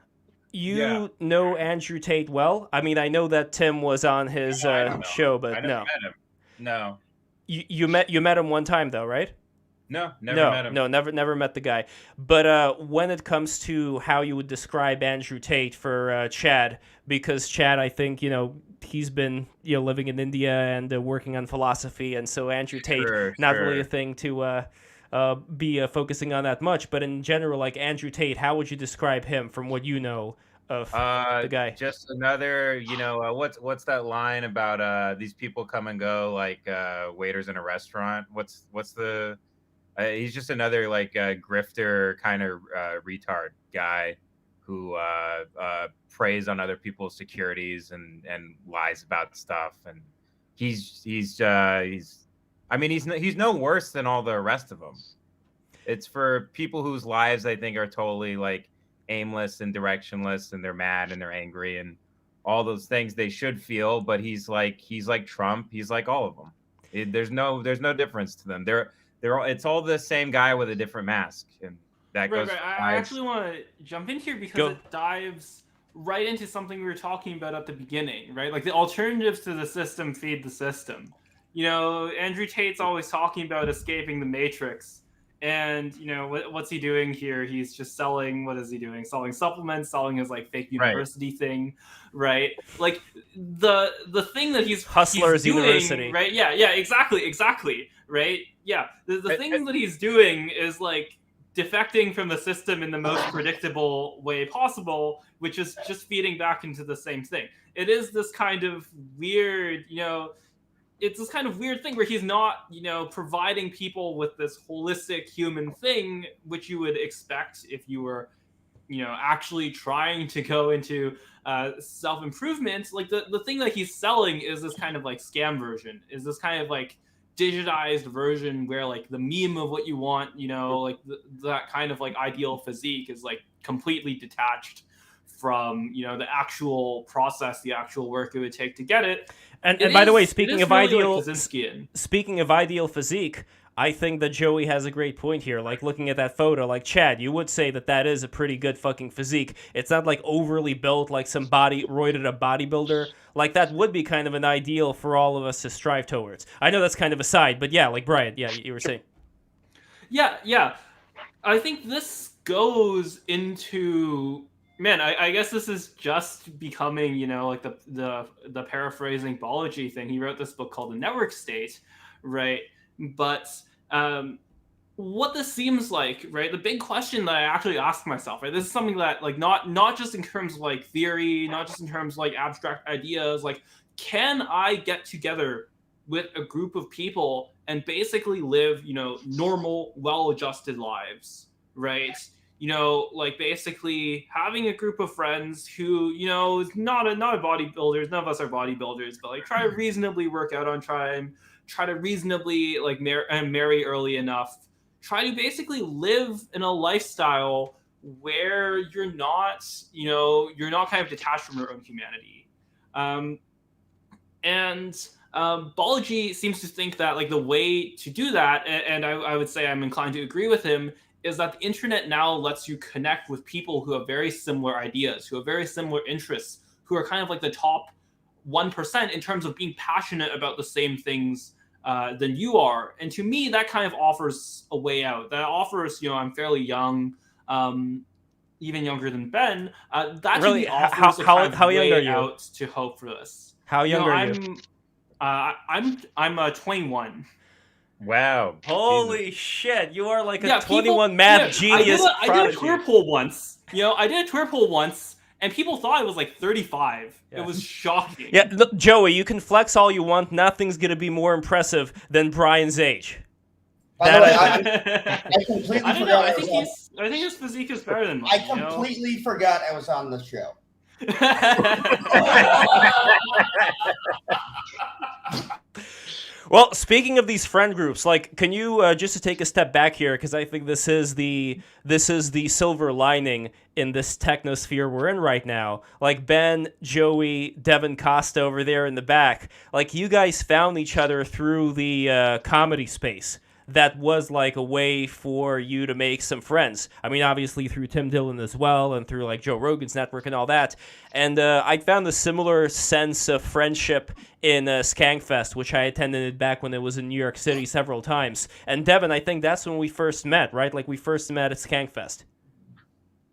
you know Andrew Tate well. I mean, I know that Tim was on his show, but I never met him. No. You met him one time though, right? No, never met him. No, never met the guy. But when it comes to how you would describe Andrew Tate for Chad, because Chad, I think, he's been living in India and working on philosophy, and so Andrew Tate, not really a thing to be focusing on that much. But in general, Andrew Tate, how would you describe him from what you know of the guy? Just another, what's that line about these people come and go like waiters in a restaurant? What's the he's just another grifter kind of retard guy who preys on other people's securities and lies about stuff. And he's no worse than all the rest of them. It's for people whose lives I think are totally like aimless and directionless, and they're mad and they're angry and all those things they should feel. But he's like Trump. He's like all of them. There's no difference to them. It's all the same guy with a different mask, and that goes. Right. I actually want to jump in here because it dives right into something we were talking about at the beginning, right? Like the alternatives to the system feed the system. Andrew Tate's always talking about escaping the matrix. And, what's he doing here? He's just selling, what is he doing? Selling supplements, selling his like fake university thing, right? Like the thing that he's Hustlers doing, University. Right? Yeah, exactly. Right? Yeah. The thing that he's doing is like defecting from the system in the most predictable way possible, which is just feeding back into the same thing. It is this kind of weird, it's this kind of weird thing where he's not, providing people with this holistic human thing, which you would expect if you were, actually trying to go into self-improvement. Like the thing that he's selling is this kind of like scam version, is this kind of like digitized version where like the meme of what you want, like that kind of like ideal physique is like completely detached from, the actual process, the actual work it would take to get it. And by the way, speaking of really ideal physique, I think that Joey has a great point here. Like looking at that photo, like Chad, you would say that is a pretty good fucking physique. It's not like overly built, like some roided up bodybuilder. Like that would be kind of an ideal for all of us to strive towards. I know that's kind of a side, but yeah, like Brian, yeah, you were saying. Yeah. I think this goes into. Man, I guess this is just becoming, like the paraphrasing Balaji thing. He wrote this book called The Network State, right? But what this seems like, right? The big question that I actually ask myself, right? This is something that, like, not just in terms of like theory, not just in terms of like abstract ideas. Like, can I get together with a group of people and basically live, normal, well-adjusted lives, right? Like basically having a group of friends who, is not bodybuilders. None of us are bodybuilders, but like try to reasonably work out on time, try to reasonably like marry early enough, try to basically live in a lifestyle where you're not kind of detached from your own humanity. Balaji seems to think that like the way to do that, and I would say I'm inclined to agree with him, is that the internet now lets you connect with people who have very similar ideas, who have very similar interests, who are kind of like the top 1% in terms of being passionate about the same things than you are. And to me, that kind of offers a way out. That offers, I'm fairly young, even younger than Ben. That really, to me offers how young are you? Out to hope for this. How young are you? I'm 21. Wow. Holy shit. You are like a 21 math genius. I did a Twitter poll once. And people thought I was like 35. Yeah. It was shocking. Yeah, look, Joey, you can flex all you want. Nothing's going to be more impressive than Brian's age. By the way, I completely forgot. I think his physique is better than mine. I completely forgot I was on the show. Well, speaking of these friend groups, like, can you just to take a step back here, because I think this is the silver lining in this technosphere we're in right now. Like Ben, Joey, Devin Costa over there in the back, like you guys found each other through the comedy space. That was like a way for you to make some friends. I mean, obviously through Tim Dillon as well, and through like Joe Rogan's network and all that. And I found a similar sense of friendship in Skankfest, which I attended back when it was in New York City several times. And Devin, I think that's when we first met, right? Like we first met at Skankfest.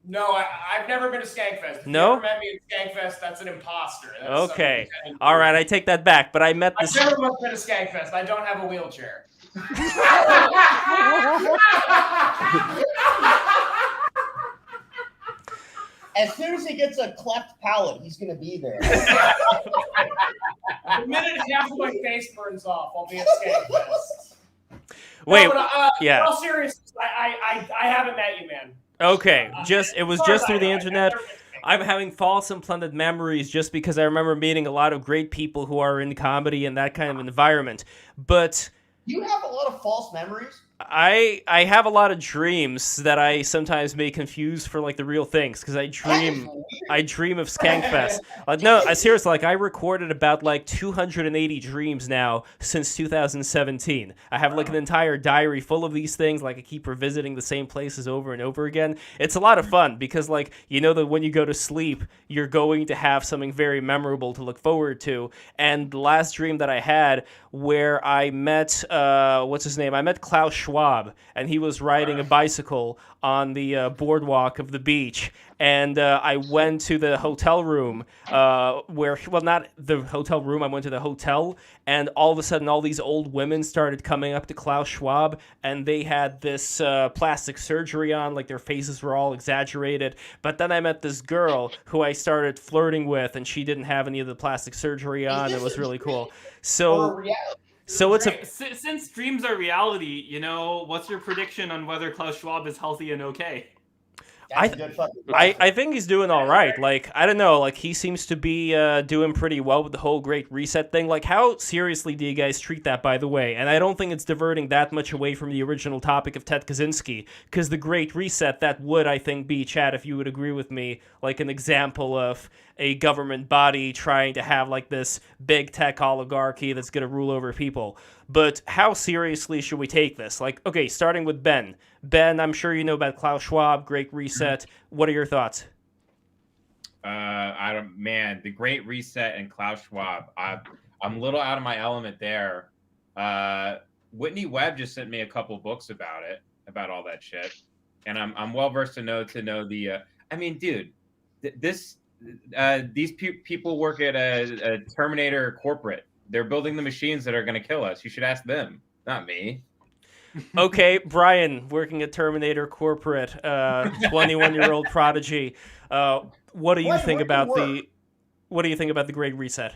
No, I've never been to Skankfest. If no? you ever met me at Skankfest, that's an imposter. That's okay. All right, I take that back. But I met this. I've never been to Skankfest. I don't have a wheelchair. As soon as he gets a cleft palate, he's going to be there. The minute half of my face burns off, I'll be at Skankfest. Wait, no, but, yeah. In all seriousness, I haven't met you, man. Okay, it was just through the internet. They're listening. I'm having false implanted memories just because I remember meeting a lot of great people who are in comedy and that kind of environment. But You have a lot of false memories. I have a lot of dreams that I sometimes may confuse for like the real things because I dream of Skankfest. No, I seriously, like I recorded about like 280 dreams now since 2017. I have like an entire diary full of these things. Like I keep revisiting the same places over and over again. It's a lot of fun because like you know that when you go to sleep, you're going to have something very memorable to look forward to. And the last dream that I had where I met what's his name? I met Klaus Schwab, and he was riding a bicycle on the boardwalk of the beach. And I went to the hotel room not the hotel room, I went to the hotel, and all of a sudden all these old women started coming up to Klaus Schwab, and they had this plastic surgery on, like their faces were all exaggerated. But then I met this girl who I started flirting with, and she didn't have any of the plastic surgery on. It was really cool. So it's since dreams are reality, you know, what's your prediction on whether Klaus Schwab is healthy and okay? I think he's doing all right. Like, I don't know. Like, he seems to be doing pretty well with the whole Great Reset thing. Like, how seriously do you guys treat that, by the way? And I don't think it's diverting that much away from the original topic of Ted Kaczynski, because the Great Reset, that would, I think, be, Chad, if you would agree with me, like an example of a government body trying to have, like, this big tech oligarchy that's going to rule over people. But how seriously should we take this? Like, okay, starting with Ben. Ben, I'm sure you know about Klaus Schwab, Great Reset. What are your thoughts? The Great Reset and Klaus Schwab. I'm a little out of my element there. Whitney Webb just sent me a couple books about all that shit, and I'm well versed to know the. I mean, dude, these people work at a Terminator corporate. They're building the machines that are going to kill us. You should ask them, not me. Okay, Brian, working at Terminator corporate, 21-year-old prodigy. What do you think about the Great Reset?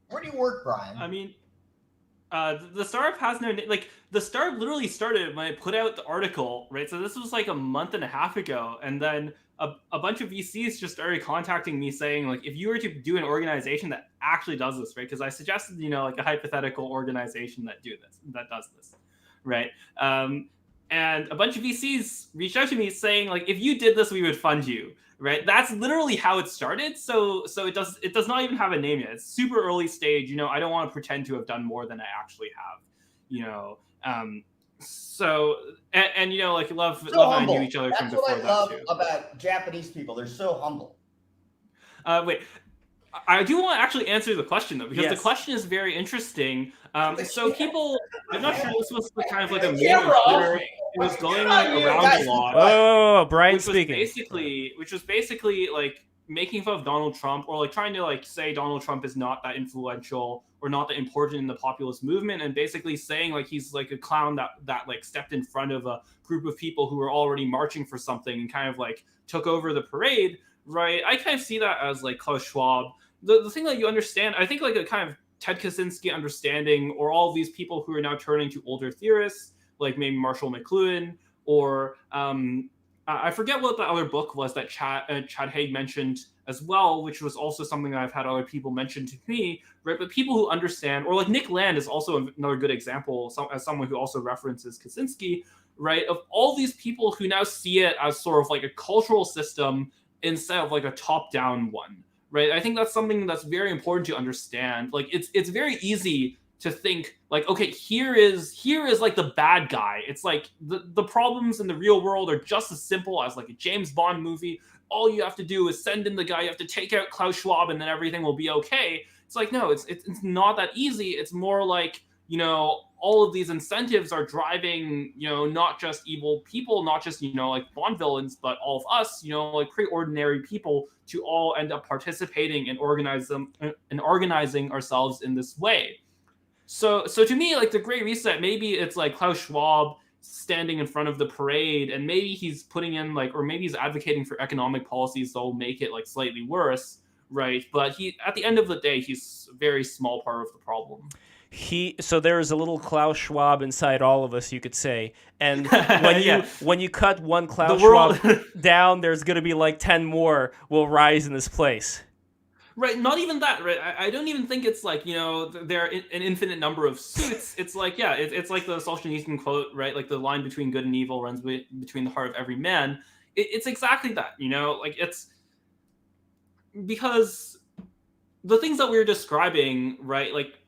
Where do you work, Brian? I mean, the startup has no like the startup literally started when I put out the article, right? So this was like a month and a half ago, and then a bunch of VCs just started contacting me saying, like, if you were to do an organization that actually does this, right? Because I suggested, you know, like a hypothetical organization that does this, right? And a bunch of VCs reached out to me saying, like, if you did this, we would fund you, right? That's literally how it started. So it does not even have a name yet. It's super early stage. You know, I don't want to pretend to have done more than I actually have, you know. So and you know, like Lev and I knew each other from before that too. That's what I love about Japanese people. They're so humble. Wait, I do want to actually answer the question though, because Yes. the question is very interesting. So people, I'm not sure this was kind of like a meme camera on Twitter. off. It was going like around a lot. Oh, Brian which was speaking. basically like making fun of Donald Trump, or like trying to like say Donald Trump is not that influential or not that important in the populist movement, and basically saying like he's like a clown that like stepped in front of a group of people who were already marching for something and kind of like took over the parade, right? I kind of see that as like Klaus Schwab. The thing that you understand, I think like a kind of Ted Kaczynski understanding, or all of these people who are now turning to older theorists, like maybe Marshall McLuhan, or I forget what the other book was that Chad Haag mentioned as well, which was also something that I've had other people mention to me, right? But people who understand, or like Nick Land is also another good example, as someone who also references Kaczynski, right? Of all these people who now see it as sort of like a cultural system instead of like a top-down one, right? I think that's something that's very important to understand. Like it's very easy to think like, okay, here is like the bad guy. It's like the problems in the real world are just as simple as like a James Bond movie. All you have to do is send in the guy. You have to take out Klaus Schwab, and then everything will be okay. It's like, no, it's not that easy. It's more like, you know, all of these incentives are driving, you know, not just evil people, not just, you know, like Bond villains, but all of us, you know, like pretty ordinary people, to all end up participating and organizing ourselves in this way. So to me, like the Great Reset, maybe it's like Klaus Schwab standing in front of the parade, and maybe he's putting in like, or maybe he's advocating for economic policies that will make it like slightly worse, right? But at the end of the day, he's a very small part of the problem. So there's a little Klaus Schwab inside all of us, you could say. And when you cut one Klaus Schwab down, there's going to be like 10 more will rise in this place. Right, not even that, right? I don't even think it's like, there are an infinite number of suits. It's like, it's like the Solzhenitsyn quote, right? Like the line between good and evil runs between the heart of every man. It's exactly that, like it's because the things that we were describing, right? Like,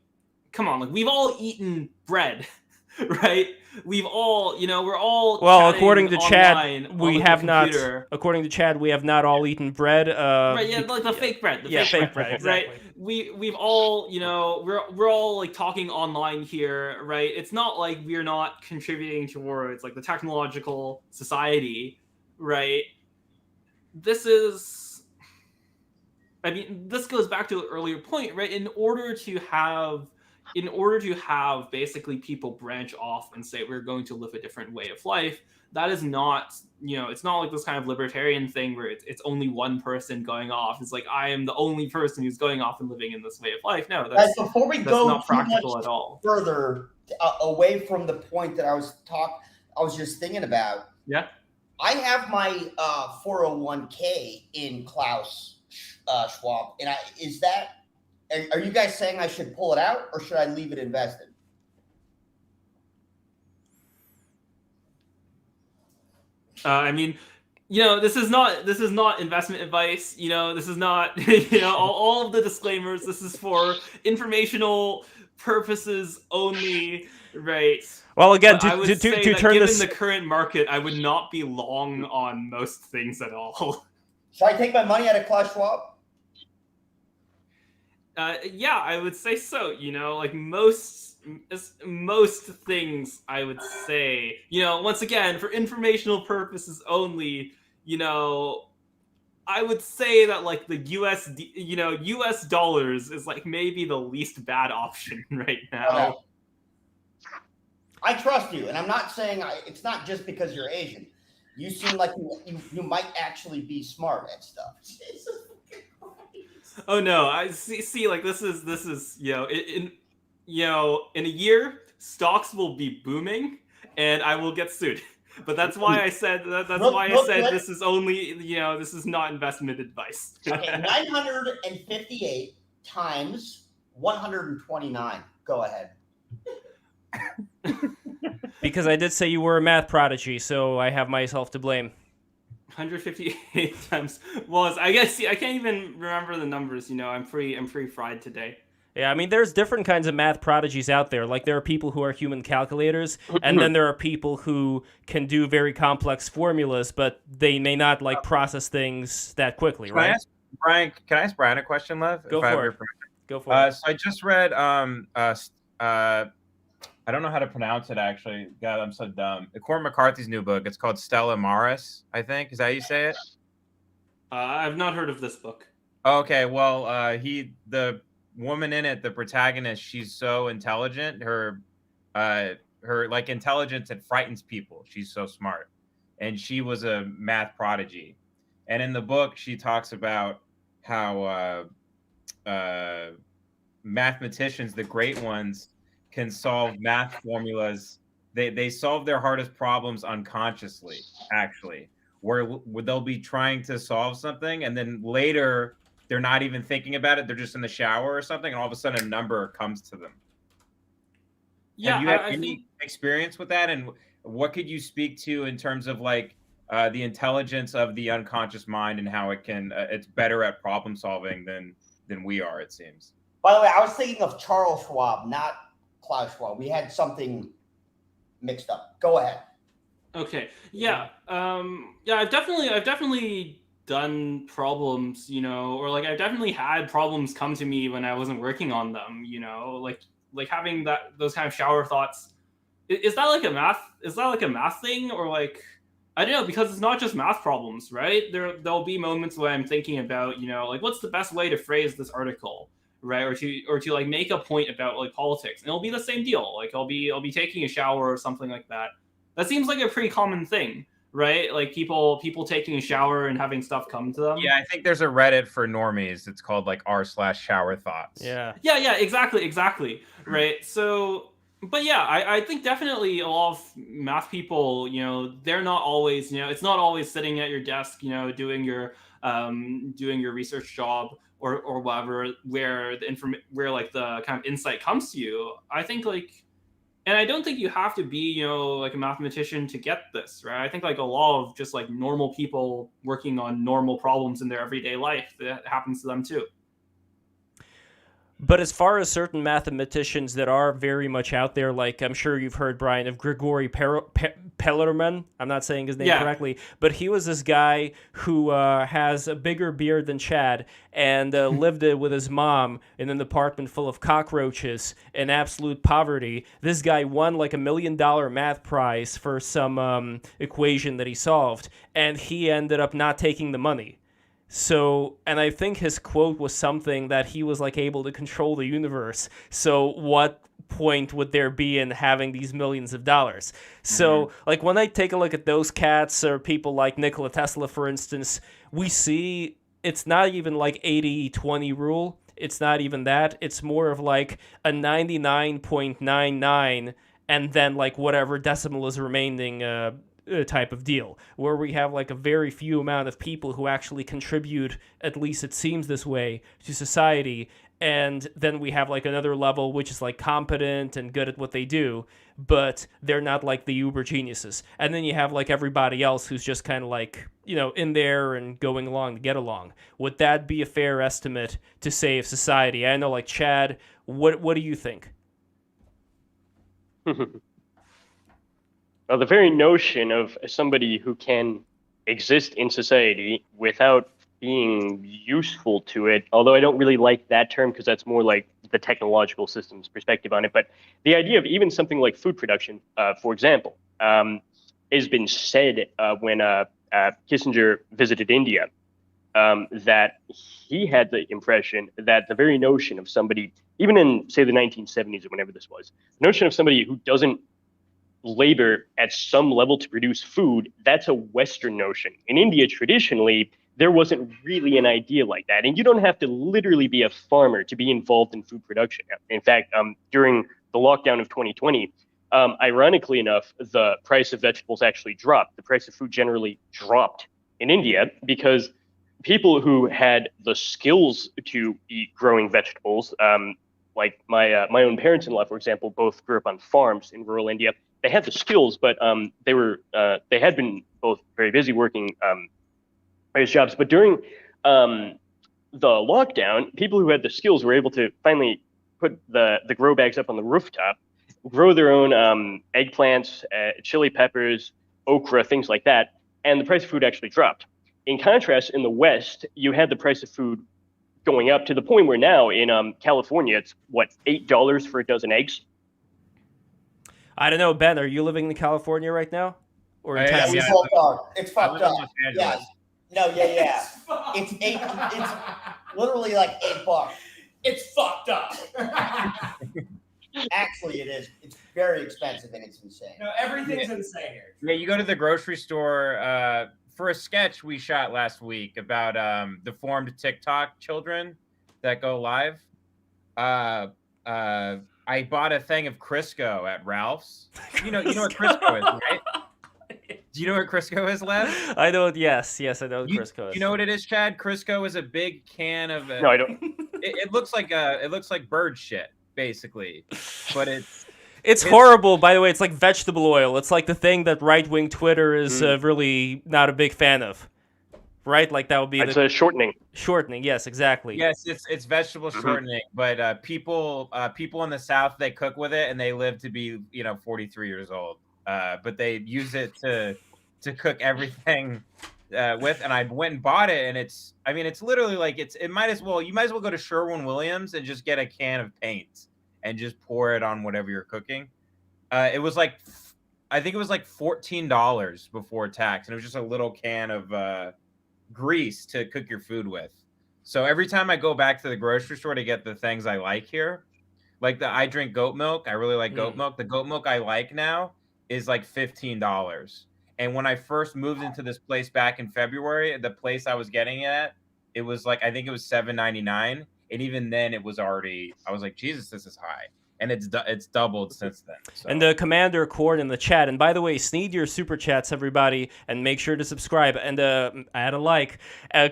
come on, like we've all eaten bread, right? We've all, we're all according to Chad, we have not. According to Chad, we have not all eaten bread. Right, yeah, like the fake bread. Fake bread, exactly. Right? We've all, we're all like talking online here, right? It's not like we're not contributing towards like the technological society, right? This goes back to the earlier point, right? In order to have basically people branch off and say we're going to live a different way of life, that is not, it's not like this kind of libertarian thing where it's only one person going off. It's like I am the only person who's going off and living in this way of life. No, that's not practical at all. Further away from the point that I was just thinking about. Yeah, I have my 401k in Klaus Schwab, and are you guys saying I should pull it out or should I leave it invested? This is not investment advice. This is not, all of the disclaimers. This is for informational purposes only, right? Well, again, to turn given this, the current market, I would not be long on most things at all. Should I take my money out of Klaus Schwab? Yeah, I would say so. Like most things, I would say. Once again, for informational purposes only. I would say that like the US dollars is like maybe the least bad option right now. Okay. I trust you, and I'm not saying it's not just because you're Asian. You seem like you might actually be smart at stuff. Oh no! I see. Like this is in a year, stocks will be booming, and I will get sued. But that's why I said this is only this is not investment advice. Okay, 958 times 129. Go ahead. Because I did say you were a math prodigy, so I have myself to blame. 158 times was, I guess, I can't even remember the numbers. I'm pretty fried today. Yeah, I mean, there's different kinds of math prodigies out there. Like, there are people who are human calculators, and then there are people who can do very complex formulas, but they may not, like, process things that quickly, right? Can I ask Brian a question, Lev? Go for it. Go for it. So I just read, I don't know how to pronounce it, actually. God, I'm so dumb. Cormac McCarthy's new book. It's called Stella Maris, I think. Is that how you say it? I've not heard of this book. Okay, well, the woman in it, the protagonist, she's so intelligent. Her like intelligence, it frightens people. She's so smart, and she was a math prodigy. And in the book, she talks about how mathematicians, the great ones, can solve math formulas. They solve their hardest problems unconsciously, actually, where they'll be trying to solve something, and then later they're not even thinking about it. They're just in the shower or something, and all of a sudden a number comes to them. Yeah, have you had any experience with that? And what could you speak to in terms of like the intelligence of the unconscious mind and how it can it's better at problem solving than we are, it seems. By the way, I was thinking of Charles Schwab, not Klaus Schwab. We had something mixed up. Go ahead. Okay. Yeah. I've definitely done problems, or like I've definitely had problems come to me when I wasn't working on them, like having those kind of shower thoughts. Is that like a math thing, or like, I don't know, because it's not just math problems, right? There'll be moments where I'm thinking about, like what's the best way to phrase this article, right? Or to like make a point about like politics, and it'll be the same deal. Like I'll be taking a shower or something like that. That seems like a pretty common thing, right? Like people taking a shower and having stuff come to them. Yeah, I think there's a Reddit for normies. It's called like r/shower thoughts. Yeah. Yeah, exactly. Right. So, but yeah, I think definitely a lot of math people, they're not always, it's not always sitting at your desk, doing your research job or whatever, where where like the kind of insight comes to you. I think like, and I don't think you have to be, like a mathematician to get this, right? I think like a lot of just like normal people working on normal problems in their everyday life, that happens to them too. But as far as certain mathematicians that are very much out there, like I'm sure you've heard, Brian, of Grigory Pellerman. I'm not saying his name correctly, but he was this guy who has a bigger beard than Chad and lived with his mom in an apartment full of cockroaches and absolute poverty. This guy won like $1 million math prize for some equation that he solved, and he ended up not taking the money. So, and I think his quote was something that he was like able to control the universe. So what point would there be in having these millions of dollars? So like when I take a look at those cats or people like Nikola Tesla, for instance, we see it's not even like 80-20 rule. It's not even that. It's more of like a 99.99 and then like whatever decimal is remaining type of deal, where we have like a very few amount of people who actually contribute, at least it seems this way, to society, and then we have like another level which is like competent and good at what they do, but they're not like the uber geniuses, and then you have like everybody else who's just kind of like in there and going along to get along. Would that be a fair estimate to save society? I know, like Chad, what do you think? Well, the very notion of somebody who can exist in society without being useful to it, although I don't really like that term because that's more like the technological systems perspective on it, but the idea of even something like food production, for example, has been said when Kissinger visited India, that he had the impression that the very notion of somebody, even in, say, the 1970s or whenever this was, the notion of somebody who doesn't labor at some level to produce food, that's a Western notion. In India, traditionally, there wasn't really an idea like that. And you don't have to literally be a farmer to be involved in food production. In fact, during the lockdown of 2020, ironically enough, the price of vegetables actually dropped. The price of food generally dropped in India because people who had the skills to eat growing vegetables, like my own parents-in-law, for example, both grew up on farms in rural India. They had the skills, but they had been both very busy working various jobs. But during the lockdown, people who had the skills were able to finally put the grow bags up on the rooftop, grow their own eggplants, chili peppers, okra, things like that, and the price of food actually dropped. In contrast, in the West, you had the price of food going up to the point where now in California, it's what, $8 for a dozen eggs? I don't know, Ben, are you living in California right now? Or in Yeah, Texas? it's fucked up. Yeah. No, yeah. It's literally like $8. It's fucked up. Actually, it is. It's very expensive and it's insane. No, everything's insane here. Yeah, you go to the grocery store for a sketch we shot last week about deformed TikTok children that go live. I bought a thing of Crisco at Ralph's. You know what Crisco is, right? Do you know what Crisco is, Lev? I know. Yes, I know what Crisco is. You know what it is, Chad? Crisco is a big can of. No, I don't. It looks like bird shit, basically, but it's horrible. By the way, it's like vegetable oil. It's like the thing that right-wing Twitter is really not a big fan of. Right, like that would be a shortening. Shortening, yes, exactly. Yes, it's vegetable shortening, but people in the South, they cook with it and they live to be 43 years old. But they use it to cook everything with, and I went and bought it, and it's literally like you might as well go to Sherwin-Williams and just get a can of paint and just pour it on whatever you're cooking. It was like, I think it was like $14 before tax, and it was just a little can of grease to cook your food with. So every time I go back to the grocery store to get the things I like here, like I drink goat milk. I really like goat milk. The goat milk I like now is like $15. And when I first moved into this place back in February, the place I was getting it at, it was like, I think it was $7.99. And even then it was already, I was like, Jesus, this is high. And it's doubled since then. So. And the Commander Cord in the chat. And by the way, sneed your super chats, everybody, and make sure to subscribe. And add a like.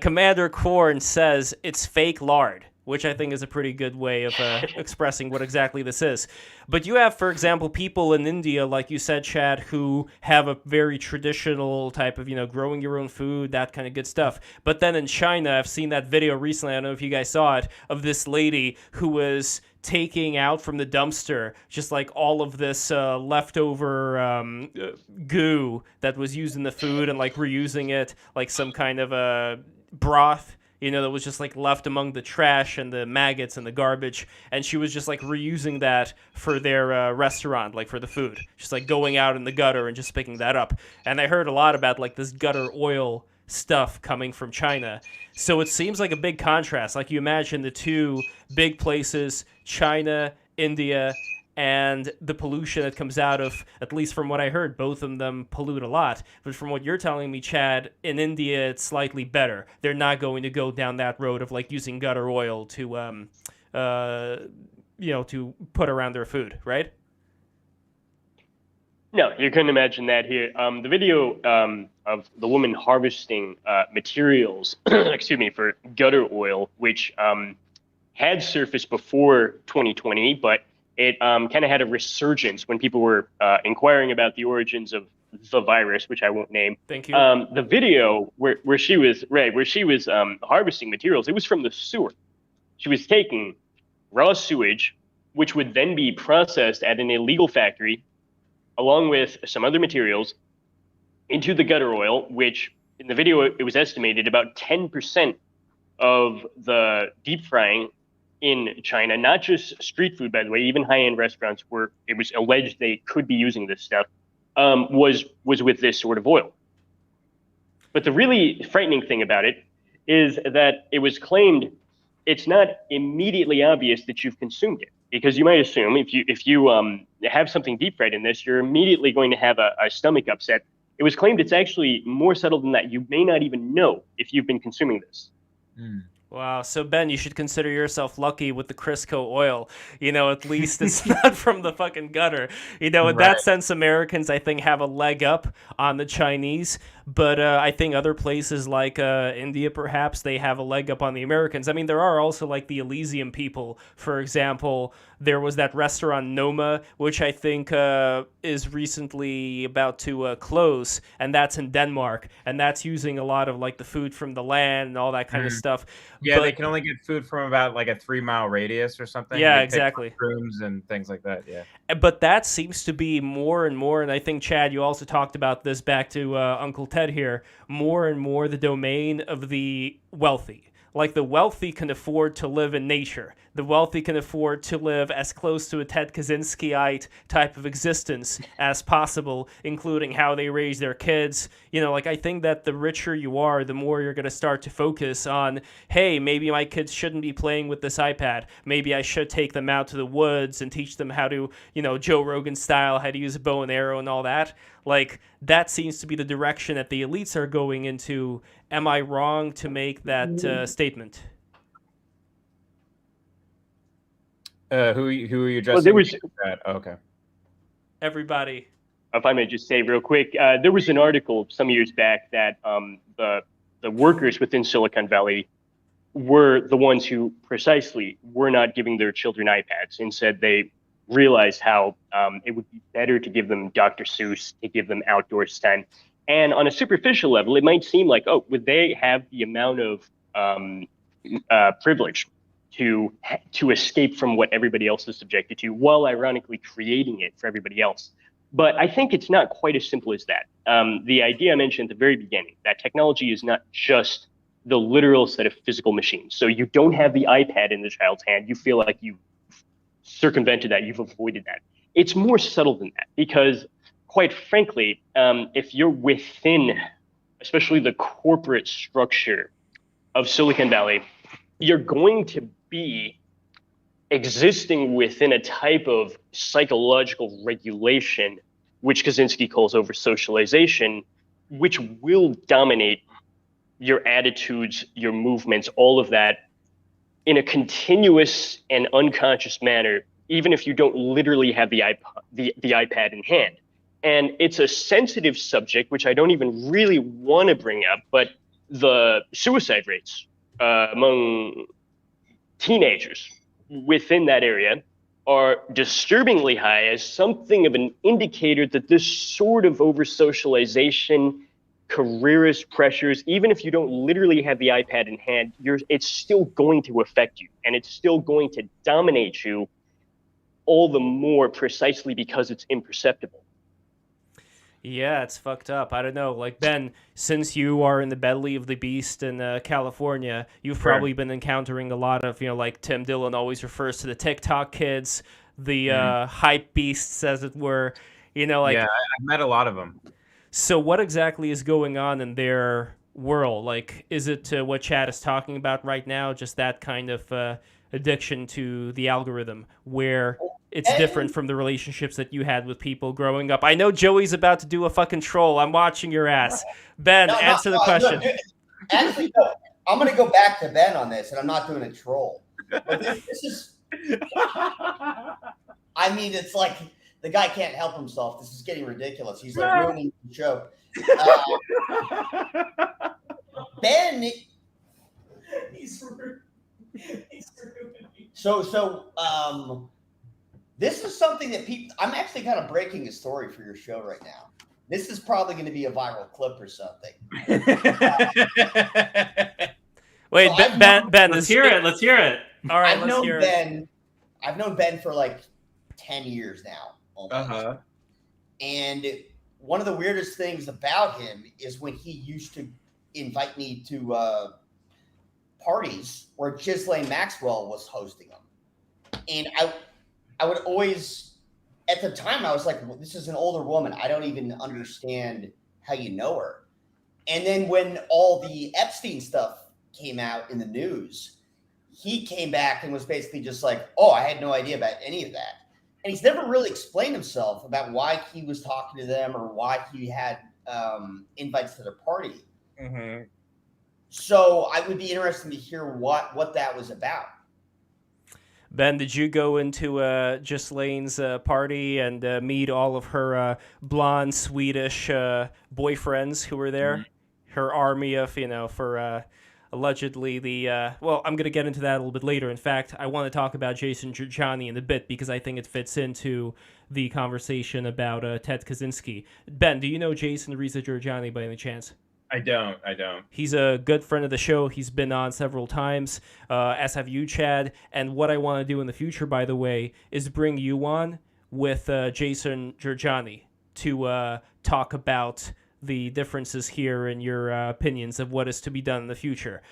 Commander Cord says it's fake lard, which I think is a pretty good way of expressing what exactly this is. But you have, for example, people in India, like you said, Chad, who have a very traditional type of, growing your own food, that kind of good stuff. But then in China, I've seen that video recently, I don't know if you guys saw it, of this lady who was taking out from the dumpster just like all of this leftover goo that was used in the food and like reusing it like some kind of a broth, that was just like left among the trash and the maggots and the garbage, and she was just like reusing that for their restaurant, like for the food, just like going out in the gutter and just picking that up. And I heard a lot about like this gutter oil stuff coming from China. So it seems like a big contrast. Like you imagine the two big places, China, India, and the pollution that comes out of, at least from what I heard, both of them pollute a lot. But from what you're telling me, Chad, in India it's slightly better. They're not going to go down that road of like using gutter oil to to put around their food, right? No, you couldn't imagine that here. The video of the woman harvesting materials, excuse me, for gutter oil, which had surfaced before 2020, but it kind of had a resurgence when people were inquiring about the origins of the virus, which I won't name. Thank you. The video where she was harvesting materials, it was from the sewer. She was taking raw sewage, which would then be processed at an illegal factory, along with some other materials, into the gutter oil, which in the video it was estimated about 10% of the deep frying in China, not just street food, by the way, even high-end restaurants where it was alleged they could be using this stuff, was with this sort of oil. But the really frightening thing about it is that it was claimed it's not immediately obvious that you've consumed it, because you might assume if you have something deep fried in this, you're immediately going to have a stomach upset. It was claimed it's actually more subtle than that. You may not even know if you've been consuming this. Mm. Wow. So, Ben, you should consider yourself lucky with the Crisco oil. At least it's not from the fucking gutter. In that sense, Americans, I think, have a leg up on the Chinese. But I think other places like India, perhaps, they have a leg up on the Americans. I mean, there are also like the Elysium people. For example, there was that restaurant Noma, which I think is recently about to close. And that's in Denmark. And that's using a lot of like the food from the land and all that kind of stuff. Yeah, they can only get food from about like a 3-mile radius or something. Yeah, they exactly. Rooms and things like that. Yeah. But that seems to be more and more, and I think, Chad, you also talked about this back to Uncle Ted here, more and more the domain of the wealthy. Like the wealthy can afford to live in nature. The wealthy can afford to live as close to a Ted Kaczynskiite type of existence as possible, including how they raise their kids. I think that the richer you are, the more you're going to start to focus on, hey, maybe my kids shouldn't be playing with this iPad. Maybe I should take them out to the woods and teach them how to, Joe Rogan style, how to use a bow and arrow and all that. Like, that seems to be the direction that the elites are going into. Am I wrong to make that statement? Who are you addressing? Well, there was okay. Everybody. If I may just say real quick, there was an article some years back that the workers within Silicon Valley were the ones who precisely were not giving their children iPads. Instead, they realized how it would be better to give them Dr. Seuss, to give them outdoors time. And on a superficial level, it might seem like, oh, would they have the amount of privilege to escape from what everybody else is subjected to, while ironically creating it for everybody else? But I think it's not quite as simple as that. The idea I mentioned at the very beginning, that technology is not just the literal set of physical machines. So you don't have the iPad in the child's hand. You feel like you've circumvented that, you've avoided that. It's more subtle than that, because quite frankly, if you're within, especially the corporate structure of Silicon Valley, you're going to be existing within a type of psychological regulation, which Kaczynski calls over socialization, which will dominate your attitudes, your movements, all of that in a continuous and unconscious manner, even if you don't literally have the iPad in hand. And it's a sensitive subject, which I don't even really want to bring up, but the suicide rates among teenagers within that area are disturbingly high, as something of an indicator that this sort of over-socialization, careerist pressures, even if you don't literally have the iPad in hand, it's still going to affect you, and it's still going to dominate you all the more precisely because it's imperceptible. Yeah, it's fucked up. I don't know. Like, Ben, since you are in the belly of the beast in California, you've probably been encountering a lot of, like Tim Dillon always refers to the TikTok kids, the hype beasts, as it were. Yeah, I've met a lot of them. So what exactly is going on in their world? Like, is it what Chad is talking about right now, just that kind of addiction to the algorithm, where it's different from the relationships that you had with people growing up? I know Joey's about to do a fucking troll. I'm watching your ass. Ben, answer the question. No, actually, no. I'm going to go back to Ben on this, and I'm not doing a troll. But this is... I mean, it's like the guy can't help himself. This is getting ridiculous. He's like ruining the show. Ben... He's rude. He's rude. So, this is something that people... I'm actually kind of breaking a story for your show right now. This is probably going to be a viral clip or something. Wait, so Ben, let's hear it. Let's hear it. All right, I've known Ben for like 10 years now. Almost. And one of the weirdest things about him is when he used to invite me to parties where Ghislaine Maxwell was hosting them. And I would always, at the time, I was like, well, this is an older woman. I don't even understand how you know her. And then when all the Epstein stuff came out in the news, he came back and was basically just like, oh, I had no idea about any of that. And he's never really explained himself about why he was talking to them or why he had invites to their party. Mm-hmm. So I would be interested to hear what that was about. Ben, did you go into Ghislaine's party and meet all of her blonde Swedish boyfriends who were there? Mm-hmm. Her army of, for allegedly the... well, I'm going to get into that a little bit later. In fact, I want to talk about Jason Giugiani in a bit because I think it fits into the conversation about Ted Kaczynski. Ben, do you know Jason Risa Giugiani by any chance? I don't. He's a good friend of the show. He's been on several times, as have you, Chad. And what I want to do in the future, by the way, is bring you on with Jason Giugiani to talk about the differences here and your opinions of what is to be done in the future.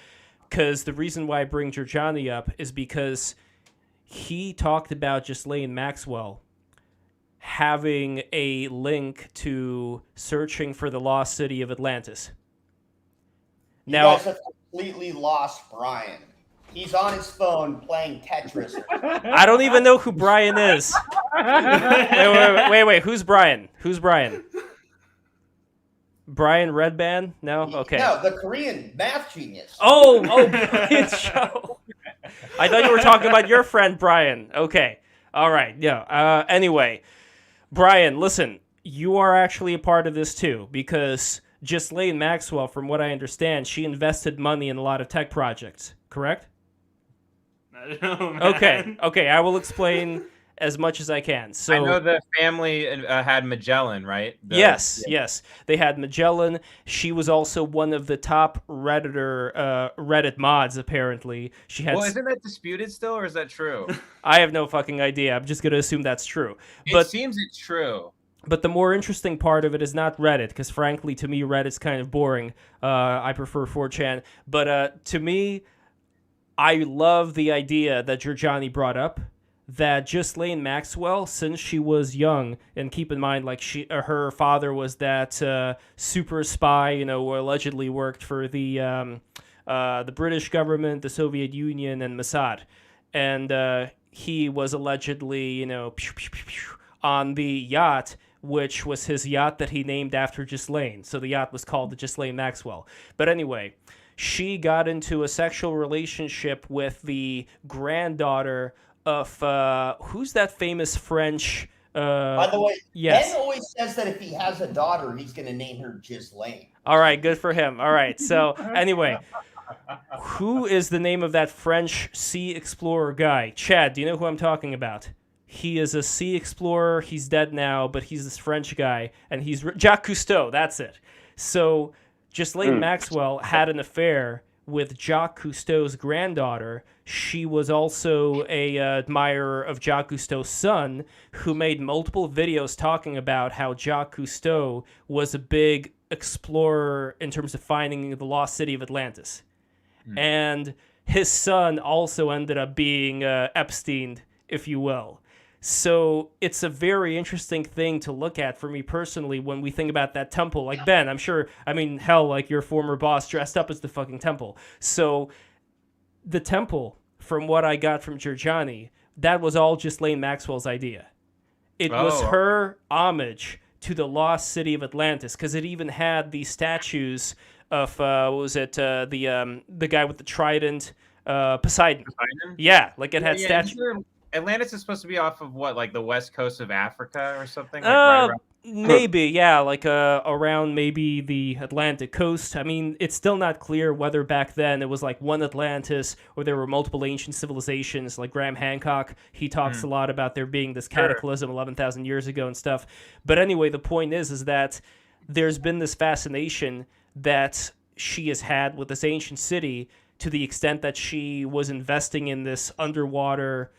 Because the reason why I bring Giugiani up is because he talked about Ghislaine Maxwell having a link to searching for the lost city of Atlantis. Now, you guys have completely lost Brian. He's on his phone playing Tetris. I don't even know who Brian is. Wait. Who's Brian? Brian Redband? No? Okay. No, the Korean math genius. Oh, Brian Chau. I thought you were talking about your friend Brian. Okay. All right. Yeah. Anyway, Brian, listen, you are actually a part of this too, because Ghislaine Maxwell, from what I understand, she invested money in a lot of tech projects, correct? I don't know, man. Okay, I will explain as much as I can. So I know the family had Magellan, right? Yes. They had Magellan. She was also one of the top Reddit mods, apparently. She had. Well, isn't that disputed still, or is that true? I have no fucking idea. I'm just going to assume that's true. It seems it's true. But the more interesting part of it is not Reddit, because frankly, to me, Reddit's kind of boring. I prefer 4chan. But to me, I love the idea that Giugiani brought up, that Ghislaine Maxwell, since she was young, and keep in mind, like her father was that super spy, who allegedly worked for the British government, the Soviet Union, and Mossad, and he was allegedly, on the yacht which was his yacht that he named after Ghislaine. So the yacht was called the Ghislaine Maxwell. But anyway, she got into a sexual relationship with the granddaughter of who's that famous French? By the way, yes. Ben always says that if he has a daughter, he's going to name her Ghislaine. All right, good for him. All right, so anyway, who is the name of that French sea explorer guy? Chad, do you know who I'm talking about? He is a sea explorer. He's dead now, but he's this French guy, and he's Jacques Cousteau. That's it. So Ghislaine Maxwell had an affair with Jacques Cousteau's granddaughter. She was also a admirer of Jacques Cousteau's son, who made multiple videos talking about how Jacques Cousteau was a big explorer in terms of finding the lost city of Atlantis. And his son also ended up being Epstein, if you will. So it's a very interesting thing to look at for me personally when we think about that temple. Like, Ben, I'm sure, I mean, hell, like your former boss dressed up as the fucking temple. So the temple, from what I got from Giorgiani, that was all Ghislaine Maxwell's idea. It was her homage to the lost city of Atlantis, because it even had these statues of, what was it, the guy with the trident, Poseidon. Yeah, like it had statues. Atlantis is supposed to be off of what, like the west coast of Africa or something? Like right around... Maybe, yeah, like around maybe the Atlantic coast. I mean, it's still not clear whether back then it was like one Atlantis or there were multiple ancient civilizations. Like Graham Hancock, he talks a lot about there being this cataclysm 11,000 years ago and stuff. But anyway, the point is that there's been this fascination that she has had with this ancient city to the extent that she was investing in this underwater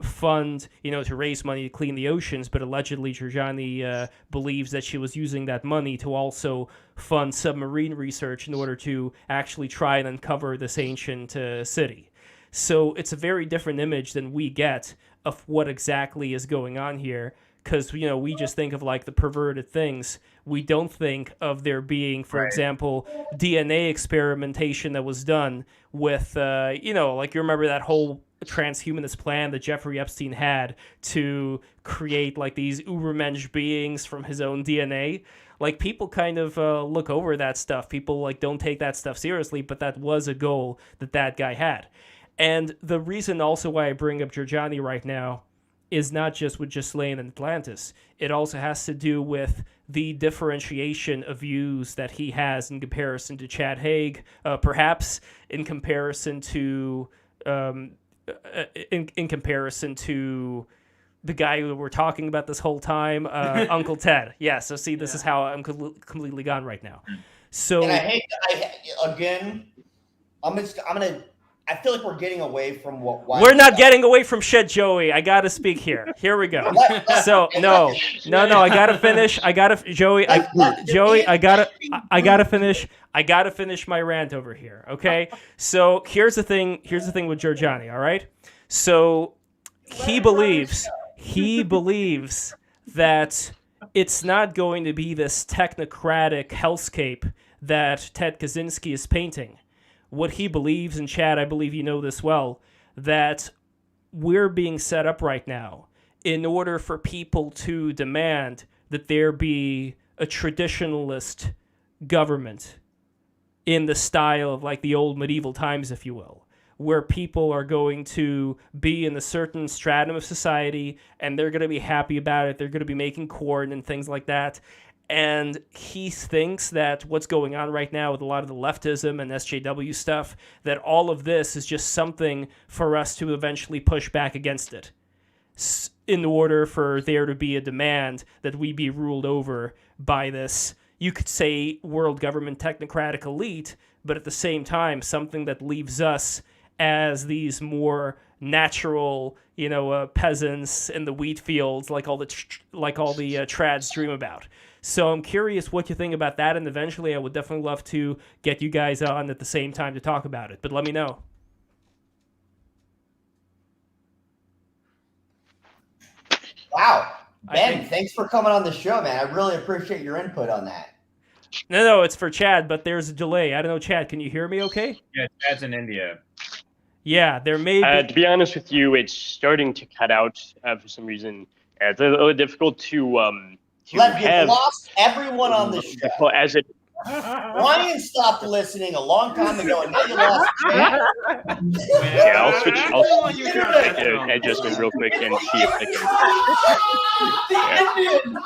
fund, to raise money to clean the oceans, but allegedly Giorgiani believes that she was using that money to also fund submarine research in order to actually try and uncover this ancient city. So it's a very different image than we get of what exactly is going on here, because we just think of like the perverted things. We don't think of there being, for example, DNA experimentation that was done with, like you remember that whole transhumanist plan that Jeffrey Epstein had to create like these Ubermensch beings from his own DNA. Like people kind of look over that stuff. People like don't take that stuff seriously, but that was a goal that guy had. And the reason also why I bring up Giorgiani right now is not just with Ghislaine and Atlantis. It also has to do with the differentiation of views that he has in comparison to Chad Haag, perhaps in comparison to in comparison to the guy who we're talking about this whole time, Uncle Ted. Yeah, so see, this is how I'm completely gone right now. So, and I feel like we're getting away from we're not getting away from shit, Joey. I gotta speak here. Here we go. So no, I gotta finish. I gotta finish. I gotta finish my rant over here. Okay. So here's the thing with Giorgiani. All right. So he believes that it's not going to be this technocratic hellscape that Ted Kaczynski is painting. What he believes, and Chad, I believe you know this well, that we're being set up right now in order for people to demand that there be a traditionalist government in the style of like the old medieval times, if you will, where people are going to be in a certain stratum of society and they're going to be happy about it. They're going to be making corn and things like that. And he thinks that what's going on right now with a lot of the leftism and SJW stuff, that all of this is just something for us to eventually push back against it in order for there to be a demand that we be ruled over by this, you could say, world government technocratic elite, but at the same time, something that leaves us as these more natural, peasants in the wheat fields, like all the trads dream about. So I'm curious what you think about that, and eventually I would definitely love to get you guys on at the same time to talk about it. But let me know. Wow. Ben, thanks for coming on the show, man. I really appreciate your input on that. No, it's for Chad, but there's a delay. I don't know, Chad, can you hear me okay? Yeah, Chad's in India. Yeah, there may be... To be honest with you, it's starting to cut out for some reason. It's a little difficult to Lev, you've have lost everyone on the show. as it. Ryan stopped listening a long time ago, and now you lost Chad. Yeah, I'll switch. I'll Everyone you make got an adjustment real quick and see if I can.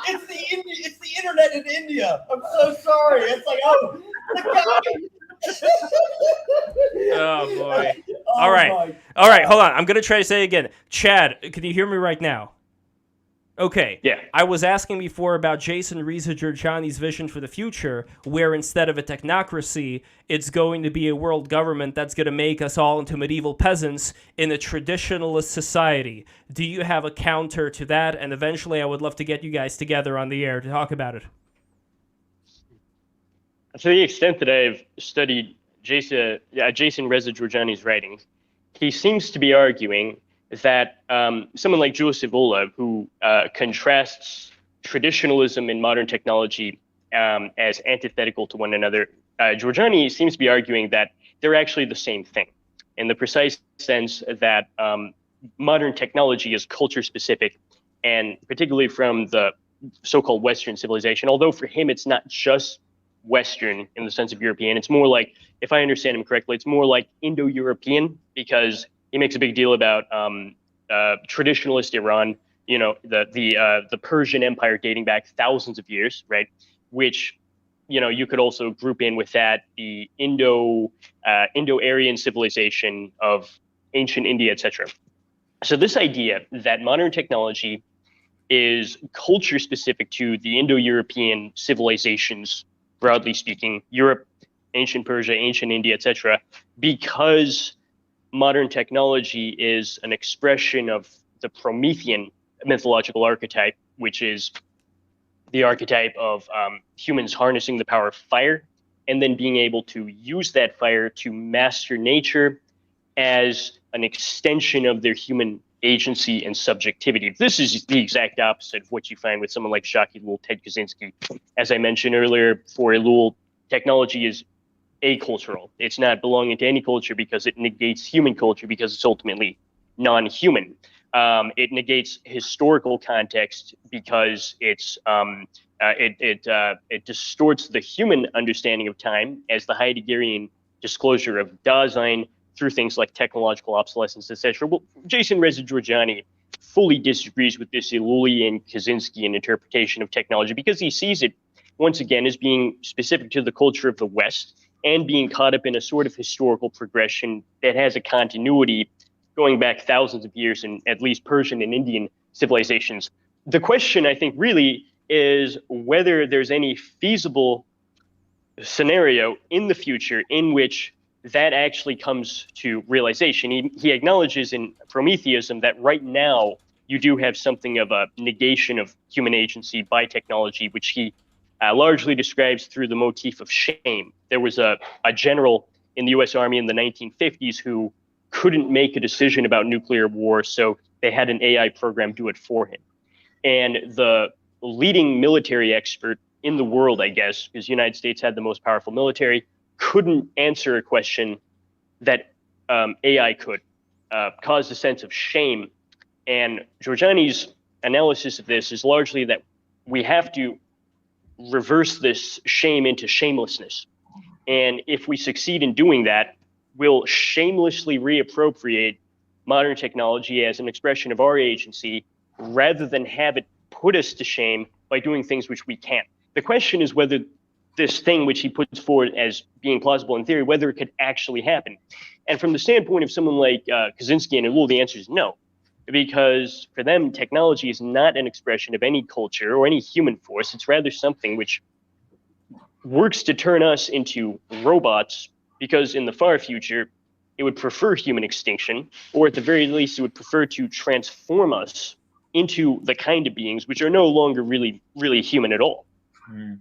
It's the internet in India. I'm so sorry. It's like, oh, the guy. Oh boy. Oh, All right. my All right, hold on. I'm going to try to say it again. Chad, can you hear me right now? Okay. Yeah. I was asking before about Jason Rizzo-Giorgiani's vision for the future, where instead of a technocracy, it's going to be a world government that's going to make us all into medieval peasants in a traditionalist society. Do you have a counter to that? And eventually I would love to get you guys together on the air to talk about it. To the extent that I've studied Jason Rizzo-Giorgiani's writings, he seems to be arguing that someone like Jules Evola, who contrasts traditionalism and modern technology as antithetical to one another, Giorgiani seems to be arguing that they're actually the same thing, in the precise sense that modern technology is culture specific, and particularly from the so-called Western civilization, although for him it's not just Western in the sense of European. It's more like, if I understand him correctly, it's more like Indo-European, because he makes a big deal about traditionalist Iran, the Persian Empire dating back thousands of years, right? Which, you could also group in with that the Indo-Aryan civilization of ancient India, etc. So this idea that modern technology is culture specific to the Indo-European civilizations, broadly speaking, Europe, ancient Persia, ancient India, etc., because modern technology is an expression of the Promethean mythological archetype, which is the archetype of humans harnessing the power of fire and then being able to use that fire to master nature as an extension of their human agency and subjectivity. This is the exact opposite of what you find with someone like Jacques Ellul, Ted Kaczynski. As I mentioned earlier, for Ellul, technology is acultural. It's not belonging to any culture because it negates human culture because it's ultimately non-human. It negates historical context because it distorts the human understanding of time, as the Heideggerian disclosure of Dasein through things like technological obsolescence, etc. Well, Jason Rizzo-Giorgiani fully disagrees with this Ellulian Kaczynskian interpretation of technology because he sees it, once again, as being specific to the culture of the West and being caught up in a sort of historical progression that has a continuity going back thousands of years in at least Persian and Indian civilizations. The question, I think, really is whether there's any feasible scenario in the future in which that actually comes to realization. He acknowledges in Prometheism that right now you do have something of a negation of human agency by technology, which he largely describes through the motif of shame. There was a general in the U.S. Army in the 1950s who couldn't make a decision about nuclear war, so they had an AI program do it for him. And the leading military expert in the world, I guess, because the United States had the most powerful military, couldn't answer a question that AI could, caused a sense of shame. And Giorgiani's analysis of this is largely that we have to reverse this shame into shamelessness. And if we succeed in doing that, we'll shamelessly reappropriate modern technology as an expression of our agency rather than have it put us to shame by doing things which we can't. The question is whether this thing which he puts forward as being plausible in theory, whether it could actually happen. And from the standpoint of someone like Kaczynski and Ellul, the answer is no, because for them, technology is not an expression of any culture or any human force. It's rather something which works to turn us into robots, because in the far future, it would prefer human extinction, or at the very least, it would prefer to transform us into the kind of beings which are no longer really human at all. Mm.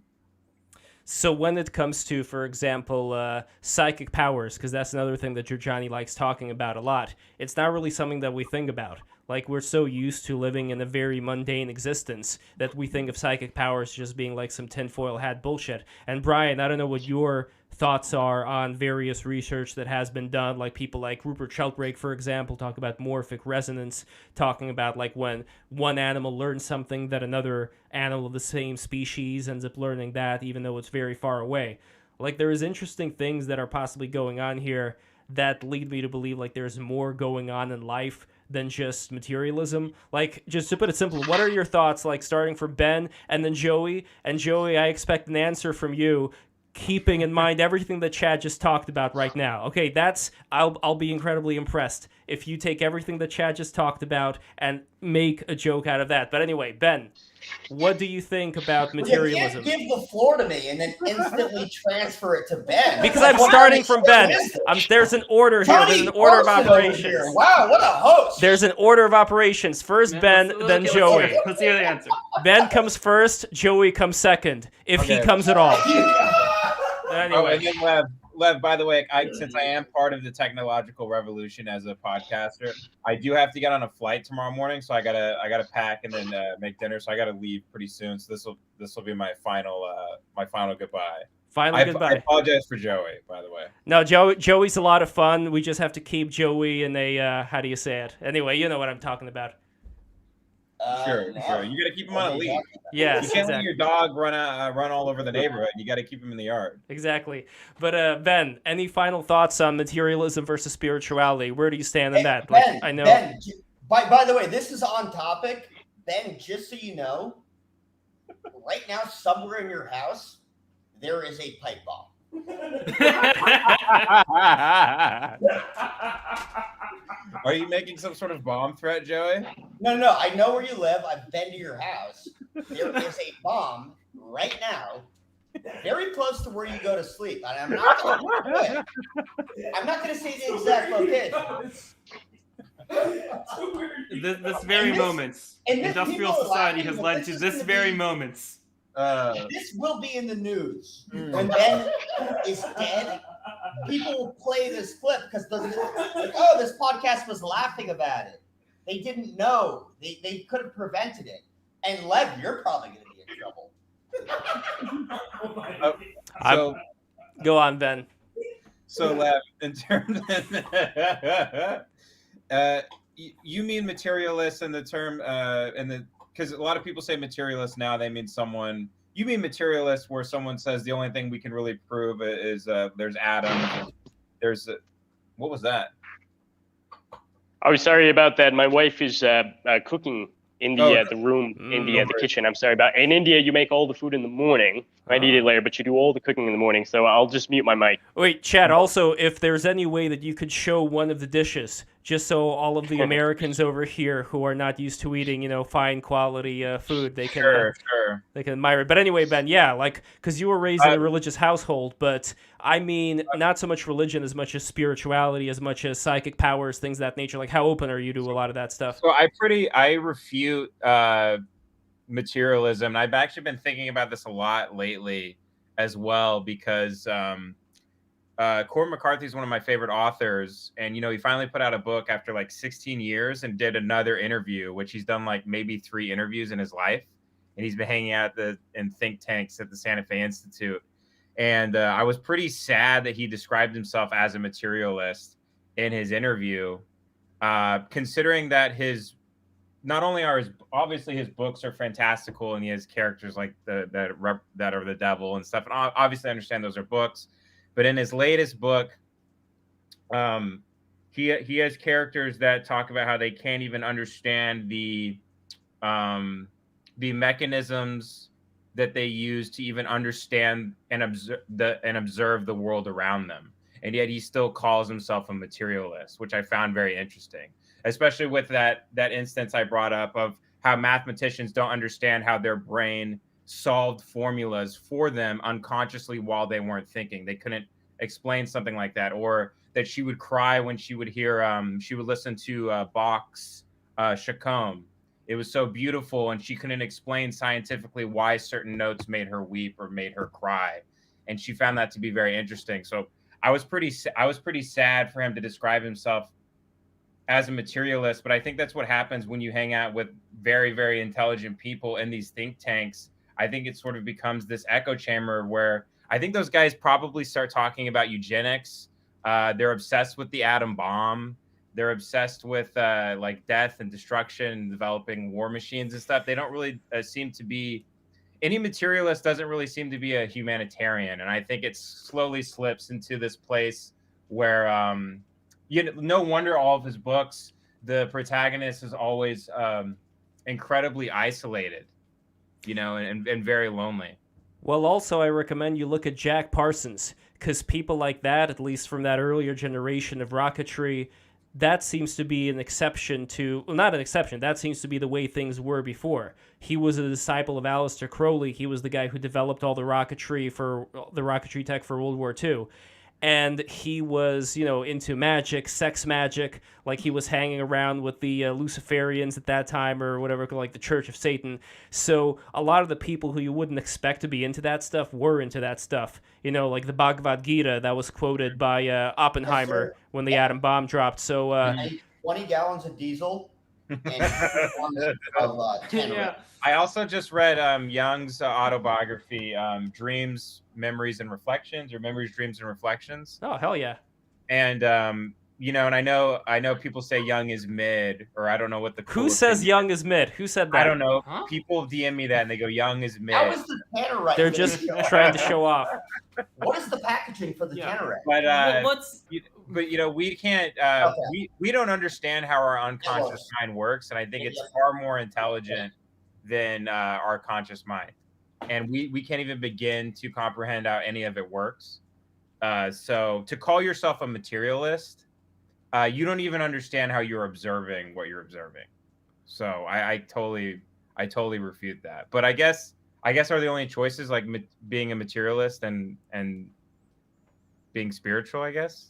So when it comes to, for example, psychic powers, because that's another thing that Giorgiani likes talking about a lot, it's not really something that we think about. Like, we're so used to living in a very mundane existence that we think of psychic powers just being like some tinfoil hat bullshit. And Brian, I don't know what your thoughts are on various research that has been done, like people like Rupert Sheldrake, for example, talk about morphic resonance, talking about like when one animal learns something that another animal of the same species ends up learning that, even though it's very far away. Like, there is interesting things that are possibly going on here that lead me to believe like there's more going on in life than just materialism. Like, just to put it simple, what are your thoughts, like starting from Ben and then Joey? And Joey, I expect an answer from you, keeping in mind everything that Chad just talked about right now. Okay, I'll be incredibly impressed if you take everything that Chad just talked about and make a joke out of that. But anyway, Ben, what do you think about materialism? You can't give the floor to me and then instantly transfer it to Ben. Because I'm starting from Ben. There's an order here. There's an order of operations. Wow, what a host. There's an order of operations. First Ben, then Joey. Let's hear the answer. Ben comes first, Joey comes second, if he comes at all. Anyway. Oh, and then Lev, by the way, since I am part of the technological revolution as a podcaster, I do have to get on a flight tomorrow morning, so I gotta pack and then make dinner. So I gotta leave pretty soon. So this will be my final goodbye. Goodbye. I apologize for Joey, by the way. No, Joey's a lot of fun. We just have to keep Joey in a how do you say it? Anyway, you know what I'm talking about. Sure. You gotta keep him on a leash. Yes, you can't let your dog run all over the neighborhood. You gotta keep him in the yard. Exactly. But Ben, any final thoughts on materialism versus spirituality? Where do you stand on that? Like, Ben, I know. Ben, by the way, this is on topic. Ben, just so you know, right now, somewhere in your house, there is a pipe bomb. Are you making some sort of bomb threat, Joey? No. I know where you live. I've been to your house. There is a bomb right now, very close to where you go to sleep. And I'm not going to say the exact location. This very moments. Industrial society has led to this very moments. This will be in the news. When Ben is dead, people will play this clip because this podcast was laughing about it. They didn't know. They could have prevented it. And Lev, you're probably going to be in trouble. Go on, Ben. So, Lev, in terms of, you mean materialist in the term, because a lot of people say materialist now, they mean someone. You mean materialist where someone says the only thing we can really prove is there's atoms. What was that? Oh, sorry about that. My wife is cooking in the room in the kitchen. I'm sorry about. In India, you make all the food in the morning. I eat it later, but you do all the cooking in the morning. So I'll just mute my mic. Wait, Chad. Also, if there's any way that you could show one of the dishes, just so all of the Americans over here who are not used to eating, fine quality food, they can they can admire it. But anyway, Ben, yeah, like because you were raised in a religious household, but I mean, not so much religion as much as spirituality, as much as psychic powers, things of that nature. Like, how open are you to a lot of that stuff? So I refute materialism. I've actually been thinking about this a lot lately as well because Cormac McCarthy is one of my favorite authors, and he finally put out a book after like 16 years and did another interview, which he's done like maybe 3 interviews in his life, and he's been hanging out in think tanks at the Santa Fe Institute. And I was pretty sad that he described himself as a materialist in his interview, considering that not only are obviously his books are fantastical and he has characters like that are the devil and stuff. And obviously I understand those are books, but in his latest book, he has characters that talk about how they can't even understand the mechanisms that they use to even understand and observe the world around them. And yet he still calls himself a materialist, which I found very interesting. Especially with that instance I brought up of how mathematicians don't understand how their brain solved formulas for them unconsciously while they weren't thinking. They couldn't explain something like that. Or that she would cry when she would hear, she would listen to Bach's Chaconne. It was so beautiful, and she couldn't explain scientifically why certain notes made her weep or made her cry. And she found that to be very interesting. So I was pretty sad for him to describe himself as a materialist, but I think that's what happens when you hang out with very, very intelligent people in these think tanks. I think it sort of becomes this echo chamber where I think those guys probably start talking about eugenics. They're obsessed with the atom bomb. They're obsessed with like death and destruction and developing war machines and stuff. They don't really seem to be, any materialist doesn't really seem to be a humanitarian. And I think it slowly slips into this place where, no wonder all of his books, the protagonist is always incredibly isolated, and very lonely. Well, also, I recommend you look at Jack Parsons, because people like that, at least from that earlier generation of rocketry, that seems to be an exception to, well, not an exception, that seems to be the way things were before. He was a disciple of Aleister Crowley. He was the guy who developed all the rocketry tech for World War II. And he was, into magic, sex magic, like he was hanging around with the Luciferians at that time or whatever, like the Church of Satan. So a lot of the people who you wouldn't expect to be into that stuff were into that stuff. Like the Bhagavad Gita that was quoted by Oppenheimer when the atom bomb dropped. So 20 gallons of diesel and 1 of Tenerife. I also just read Jung's autobiography, Dreams, Memories, and Reflections, or Memories, Dreams, and Reflections. Oh, hell yeah. And, and I know people say Jung is mid, or I don't know what the Who says Jung is mid? Who said that? I don't know. Huh? People DM me that, and they go, Jung is mid. How is the Tenerife? They're just trying to show off. What is the packaging for the Tenerife? But, we can't, we don't understand how our unconscious mind works, and I think it's far more intelligent than our conscious mind. And we can't even begin to comprehend how any of it works. So to call yourself a materialist, you don't even understand how you're observing what you're observing. So I totally refute that. But I guess are the only choices like being a materialist and being spiritual, I guess?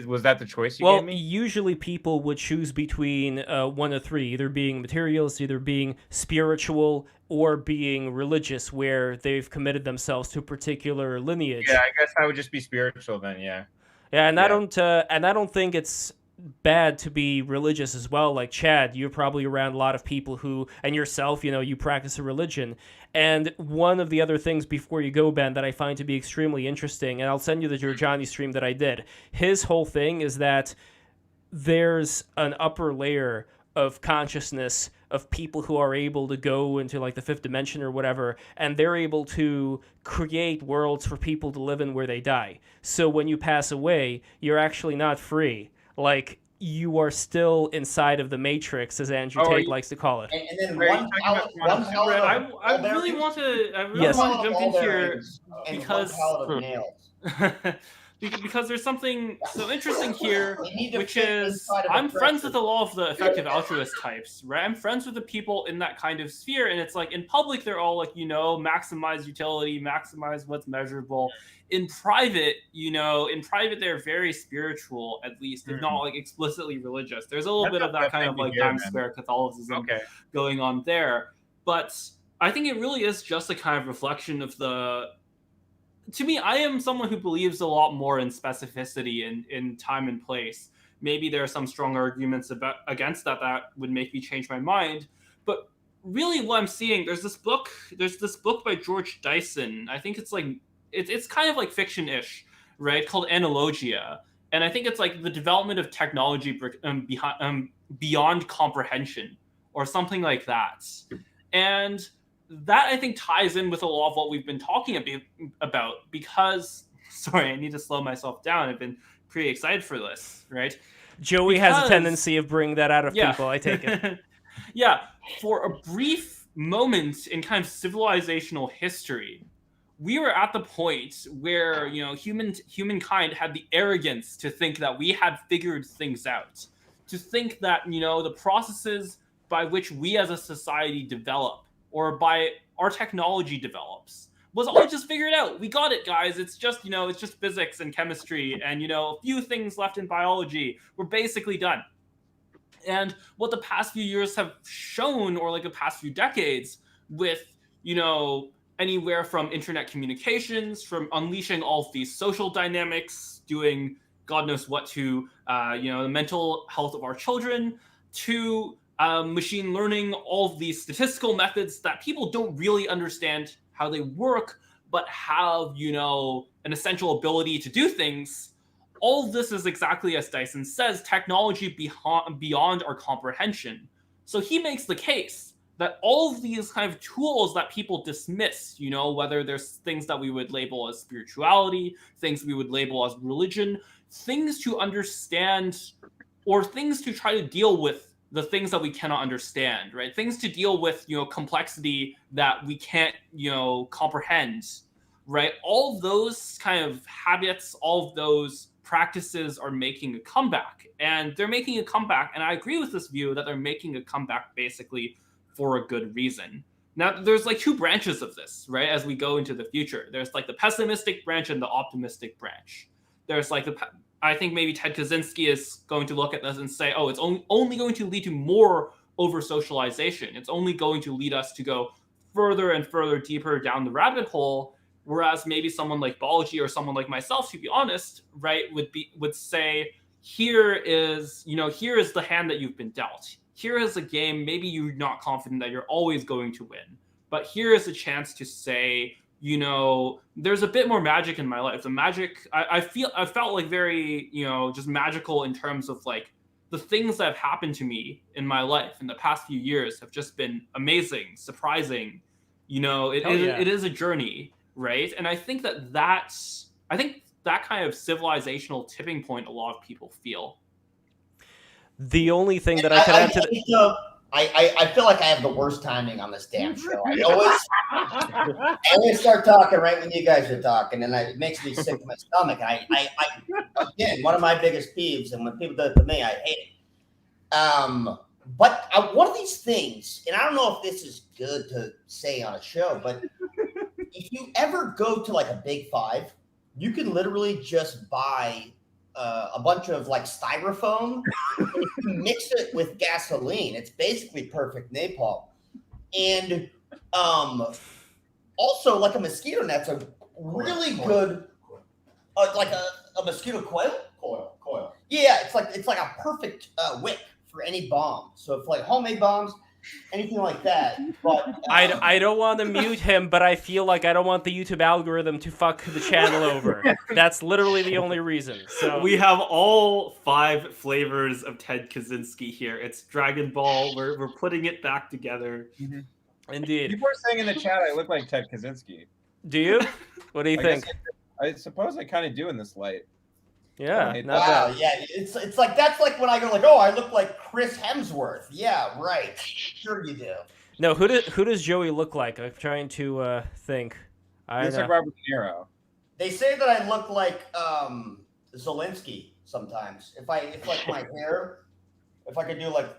Was that the choice you gave me? Well, usually people would choose between one of three, either being materialist, either being spiritual, or being religious, where they've committed themselves to a particular lineage. Yeah, I guess I would just be spiritual then. Yeah. Yeah, and I don't think it's bad to be religious as well. Like Chad, you're probably around a lot of people who, and yourself, you practice a religion. And one of the other things before you go, Ben, that I find to be extremely interesting, and I'll send you the Giorgiani stream that I did. His whole thing is that there's an upper layer of consciousness of people who are able to go into like the fifth dimension or whatever, and they're able to create worlds for people to live in where they die. So when you pass away, you're actually not free. Like, you are still inside of the matrix, as Andrew Tate likes to call it. And then one pallet I really want to jump in here because because there's something so interesting here, which is I'm friends with a lot of the effective altruist types, right? I'm friends with the people in that kind of sphere, and it's like in public they're all like, maximize utility, maximize what's measurable. In private, they're very spiritual, at least, if not like explicitly religious. There's a little bit of that kind of like Times Square Catholicism going on there. But I think it really is just a kind of reflection of to me, I am someone who believes a lot more in specificity in time and place. Maybe there are some strong arguments against that would make me change my mind. But really what I'm seeing, there's this book by George Dyson. I think it's like, it's kind of like fiction-ish, right? Called Analogia. And I think it's like the development of technology beyond comprehension or something like that. And that, I think, ties in with a lot of what we've been talking about because, sorry, I need to slow myself down. I've been pretty excited for this, right? Joey has a tendency of bringing that out of people, I take it. Yeah, for a brief moment in kind of civilizational history, we were at the point where, humankind had the arrogance to think that we had figured things out, to think that, the processes by which we as a society develop or by our technology develops was all just figured out. We got it, guys. It's just, it's just physics and chemistry and, a few things left in biology. We're basically done. And what the past few years have shown, or like the past few decades with, anywhere from internet communications, from unleashing all of these social dynamics, doing, God knows what to, the mental health of our children, to machine learning, all of these statistical methods that people don't really understand how they work, but have, an essential ability to do things. All of this is exactly as Dyson says, technology beyond our comprehension. So he makes the case that all of these kind of tools that people dismiss, whether there's things that we would label as spirituality, things we would label as religion, things to understand or things to try to deal with the things that we cannot understand, right? Things to deal with, complexity that we can't, comprehend, right? All of those kind of habits, all of those practices are making a comeback, and they're making a comeback. And I agree with this view that they're making a comeback basically for a good reason. Now, there's like two branches of this, right? As we go into the future, there's like the pessimistic branch and the optimistic branch. There's like I think maybe Ted Kaczynski is going to look at this and say, oh, it's only going to lead to more over socialization. It's only going to lead us to go further and further deeper down the rabbit hole. Whereas maybe someone like Prodigy or someone like myself, to be honest, right, would say, here is the hand that you've been dealt. Here is a game, maybe you're not confident that you're always going to win, but here is a chance to say, there's a bit more magic in my life. The magic, I felt like very, just magical in terms of like the things that have happened to me in my life in the past few years have just been amazing, surprising. It is a journey, right? And I think that kind of civilizational tipping point a lot of people feel. The only thing that I could add to I feel like I have the worst timing on this damn show. I always start talking right when you guys are talking, and it makes me sick to my stomach. And I again, one of my biggest peeves, and when people do it to me, I hate it. But one of these things, and I don't know if this is good to say on a show, but if you ever go to like a Big Five, you can literally just buy a bunch of like styrofoam, mix it with gasoline. It's basically perfect napalm. And also like a mosquito net's a really good, like a mosquito coil. Yeah, it's like a perfect wick for any bomb. So if like homemade bombs, anything like that. But I don't want to mute him, but I feel like I don't want the YouTube algorithm to fuck the channel over. That's literally the only reason. So we have all 5 flavors of Ted Kaczynski here. It's Dragon Ball. We're putting it back together. Mm-hmm. Indeed. People are saying in the chat I look like Ted Kaczynski. Do you? What do you think? I suppose I kind of do in this light. Yeah. Wow. Yeah. It's like that's like when I go like, oh, I look like Chris Hemsworth. Yeah. Right. Sure you do. No. Who does Joey look like? I'm trying to think. He looks like Robert De Niro. They say that I look like Zelensky sometimes. If like my hair, if I could do like.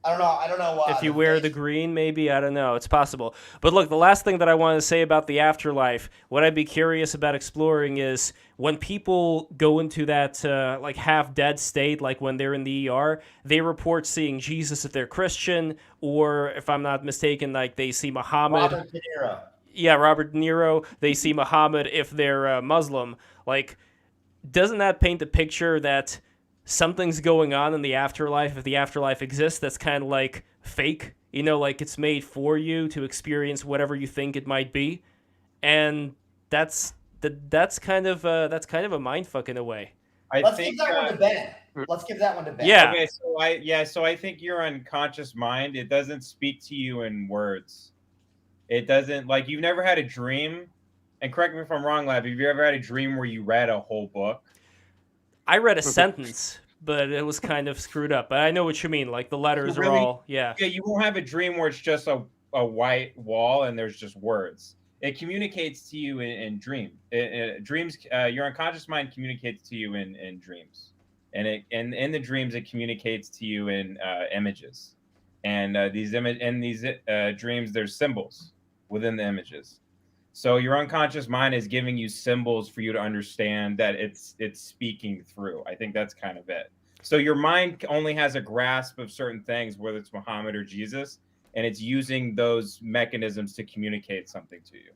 I don't know. If you wear the green, maybe, I don't know. It's possible. But look, the last thing that I want to say about the afterlife, what I'd be curious about exploring is when people go into that like half-dead state, like when they're in the ER, they report seeing Jesus if they're Christian, or if I'm not mistaken, like they see Muhammad. Robert De Niro. Yeah, Robert De Niro. They see Muhammad if they're Muslim. Like, doesn't that paint the picture that something's going on in the afterlife, if the afterlife exists, that's kind of like fake, like it's made for you to experience whatever you think it might be, and that's kind of a mindfuck in a way. Let's give that one to Ben. Yeah. Okay, so I think your unconscious mind, it doesn't speak to you in words. It doesn't, like, you've never had a dream, and correct me if I'm wrong, Lev, have you ever had a dream where you read a whole book? I read a sentence, but it was kind of screwed up. But I know what you mean. Like the letters are all, yeah. Yeah, you won't have a dream where it's just a white wall and there's just words. It communicates to you in dreams. Your unconscious mind communicates to you in dreams, and in the dreams it communicates to you in images. And these dreams, there's symbols within the images. So your unconscious mind is giving you symbols for you to understand that it's speaking through. I think that's kind of it. So your mind only has a grasp of certain things, whether it's Muhammad or Jesus, and it's using those mechanisms to communicate something to you.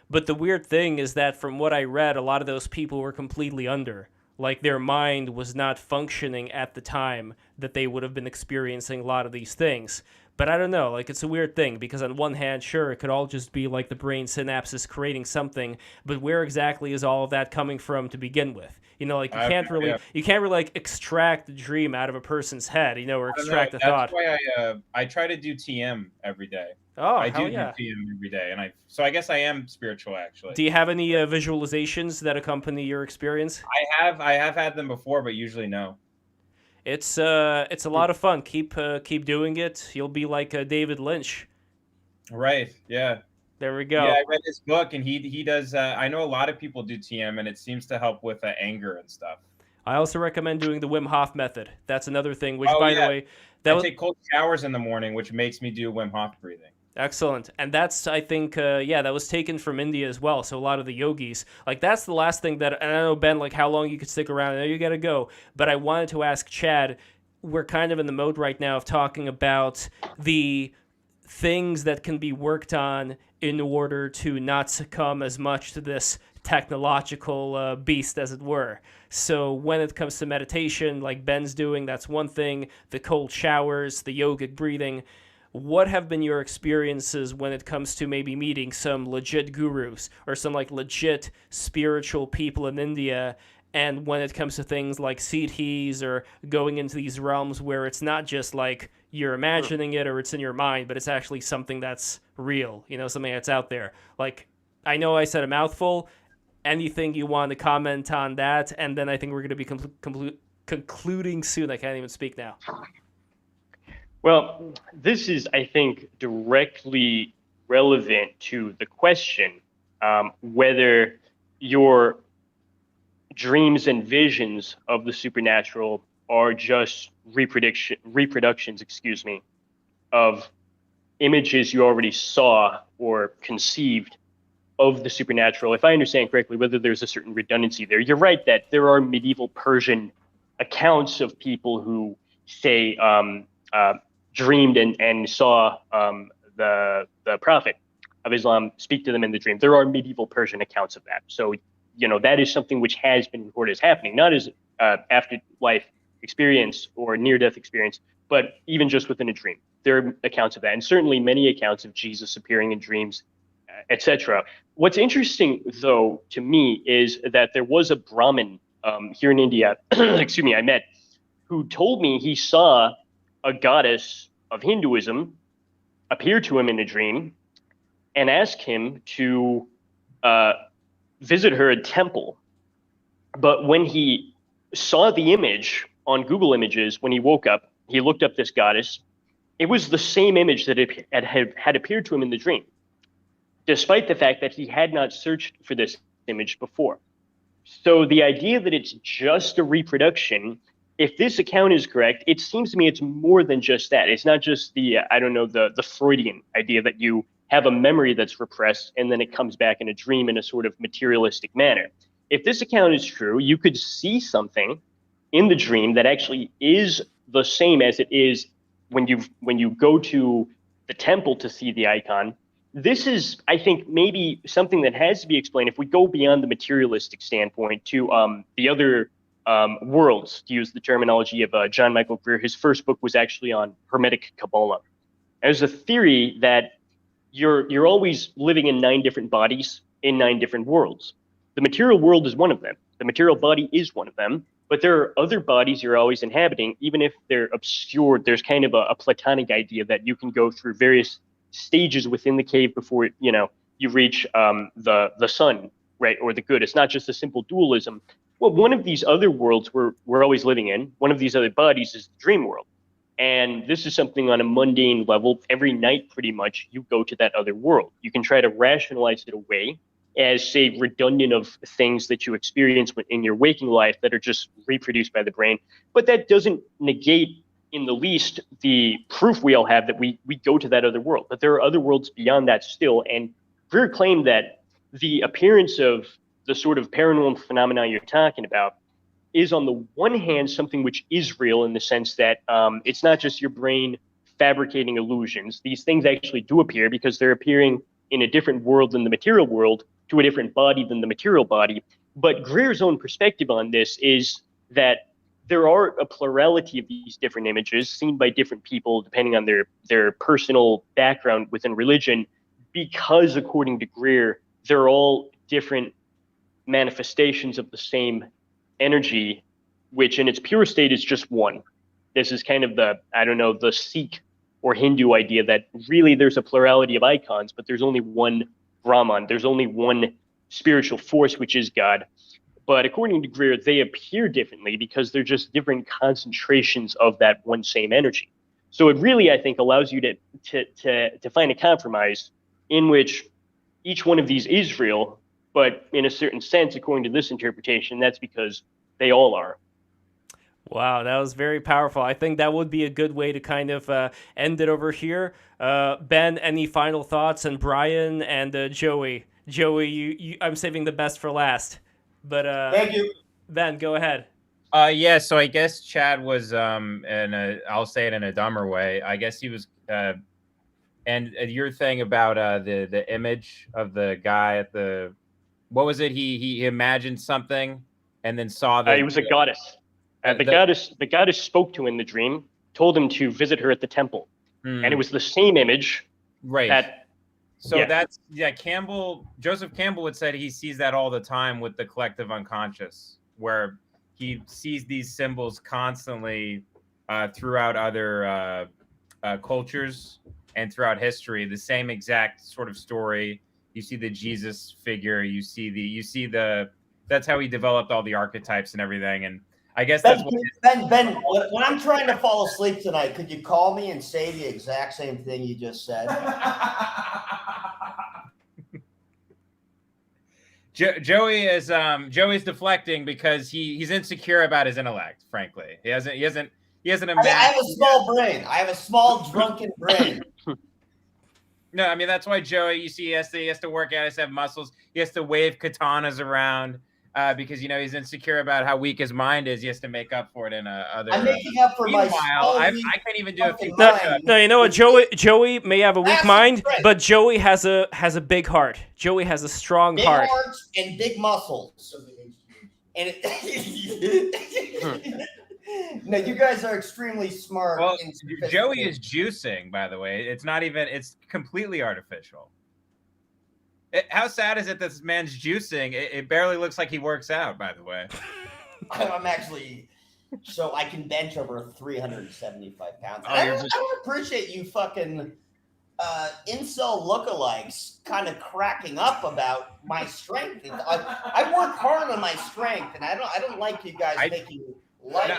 But the weird thing is that from what I read, a lot of those people were completely under. like their mind was not functioning at the time that they would have been experiencing a lot of these things. But I don't know, like it's a weird thing because on one hand, sure, it could all just be like the brain synapses creating something, but where exactly is all of that coming from to begin with? You know, like you can't really like extract the dream out of a person's head, you know, or extract the thought. That's why I try to do TM every day. Oh, I do yeah. TM every day, and so I guess I am spiritual actually. Do you have any visualizations that accompany your experience? I have had them before, but usually no. It's a lot of fun. Keep doing it. You'll be like David Lynch. Right. Yeah. There we go. Yeah, I read his book, and he does. I know a lot of people do TM, and it seems to help with anger and stuff. I also recommend doing the Wim Hof method. That's another thing. Which, by the way, I take cold showers in the morning, which makes me do Wim Hof breathing. Excellent. And that's, I think, that was taken from India as well. So a lot of the yogis, like that's the last thing that, and I don't know, Ben, like how long you could stick around. I know you got to go, but I wanted to ask Chad, we're kind of in the mode right now of talking about the things that can be worked on in order to not succumb as much to this technological beast, as it were. So when it comes to meditation, like Ben's doing, that's one thing, the cold showers, the yogic breathing. What have been your experiences when it comes to maybe meeting some legit gurus or some like legit spiritual people in India? And when it comes to things like siddhis or going into these realms where it's not just like you're imagining it or it's in your mind, but it's actually something that's real, you know, something that's out there. Like, I know I said a mouthful. Anything you want to comment on that? And then I think we're going to be concluding soon. I can't even speak now. Well, this is, I think, directly relevant to the question whether your dreams and visions of the supernatural are just reproductions, of images you already saw or conceived of the supernatural. If I understand correctly, whether there's a certain redundancy there. You're right that there are medieval Persian accounts of people who say dreamed and saw the prophet of Islam speak to them in the dream. There are medieval Persian accounts of that. So, you know, that is something which has been recorded as happening, not as afterlife experience or near-death experience, but even just within a dream. There are accounts of that, and certainly many accounts of Jesus appearing in dreams, etc. What's interesting, though, to me, is that there was a Brahmin here in India, I met, who told me he saw a goddess of Hinduism appear to him in a dream and ask him to visit her at temple. But when he saw the image on Google Images, when he woke up, he looked up this goddess. It was the same image that had appeared to him in the dream, despite the fact that he had not searched for this image before. So the idea that it's just a reproduction, if this account is correct, it seems to me it's more than just that. It's not just the, the Freudian idea that you have a memory that's repressed and then it comes back in a dream in a sort of materialistic manner. If this account is true, you could see something in the dream that actually is the same as it is when you go to the temple to see the icon. This is, I think, maybe something that has to be explained if we go beyond the materialistic standpoint to the other worlds, to use the terminology of John Michael Greer. His first book was actually on Hermetic Kabbalah. There's a theory that you're always living in 9 different bodies in 9 different worlds. The material world is one of them. The material body is one of them. But there are other bodies you're always inhabiting, even if they're obscured. There's kind of a Platonic idea that you can go through various stages within the cave before you reach the sun, right, or the good. It's not just a simple dualism. Well, one of these other worlds we're always living in, one of these other bodies is the dream world. And this is something on a mundane level. Every night, pretty much, you go to that other world. You can try to rationalize it away as, say, redundant of things that you experience in your waking life that are just reproduced by the brain. But that doesn't negate in the least the proof we all have that we go to that other world, that there are other worlds beyond that still. And Greer claimed that the appearance of the sort of paranormal phenomena you're talking about is on the one hand something which is real in the sense that it's not just your brain fabricating illusions. These things actually do appear because they're appearing in a different world than the material world to a different body than the material body. But Greer's own perspective on this is that there are a plurality of these different images seen by different people depending on their personal background within religion, because according to Greer, they're all different manifestations of the same energy, which in its pure state is just one. This is kind of the Sikh or Hindu idea that really there's a plurality of icons, but there's only one Brahman. There's only one spiritual force, which is God. But according to Greer, they appear differently because they're just different concentrations of that one same energy. So it really, I think, allows you to find a compromise in which each one of these is real, but in a certain sense, according to this interpretation, that's because they all are. Wow, that was very powerful. I think that would be a good way to kind of end it over here. Ben, any final thoughts? And Brian and Joey. Joey, I'm saving the best for last. But Thank you. Ben, go ahead. Yeah, so I guess Chad was I'll say it in a dumber way. I guess he was and your thing about the image of the guy at the, what was it? He imagined something and then saw that He was a goddess. The goddess spoke to him in the dream, told him to visit her at the temple, and it was the same image. Right. That Joseph Campbell would say he sees that all the time with the collective unconscious, where he sees these symbols constantly throughout other cultures and throughout history. The same exact sort of story. You see the Jesus figure. You see the. That's how he developed all the archetypes and everything. And I guess that's Ben, when I'm trying to fall asleep tonight, could you call me and say the exact same thing you just said? Joey's deflecting because he's insecure about his intellect. Frankly, he hasn't imagined. I have a small brain. I have a small drunken brain. No, I mean that's why Joey. You see, he has to work out. He has to have muscles. He has to wave katanas around because he's insecure about how weak his mind is. He has to make up for it in other. I'm making up for my. I can't even do a few No, you know what? Joey may have a weak mind, but Joey has a big heart. Joey has a strong heart. Big hearts and big muscles. And no, you guys are extremely smart. Well, Joey is juicing, by the way. It's not even. It's completely artificial. How sad is it that this man's juicing? It barely looks like he works out, by the way. I'm actually, so I can bench over 375 pounds. I don't appreciate you fucking incel lookalikes kind of cracking up about my strength. I work hard on my strength, and I don't like you guys making light.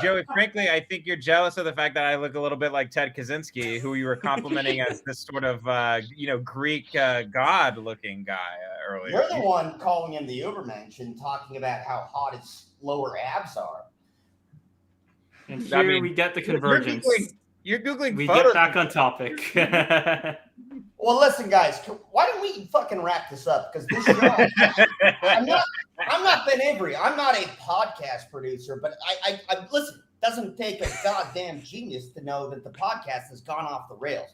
Joey, frankly, I think you're jealous of the fact that I look a little bit like Ted Kaczynski, who you were complimenting as this sort of, Greek god-looking guy earlier. You're the one calling him the Ubermensch and talking about how hot his lower abs are. And here we get the convergence. You're Googling we photos. Get back on topic. Well, listen, guys, why don't we fucking wrap this up? Because this show, I'm not Ben Avery. I'm not a podcast producer, but I listen, it doesn't take a goddamn genius to know that the podcast has gone off the rails.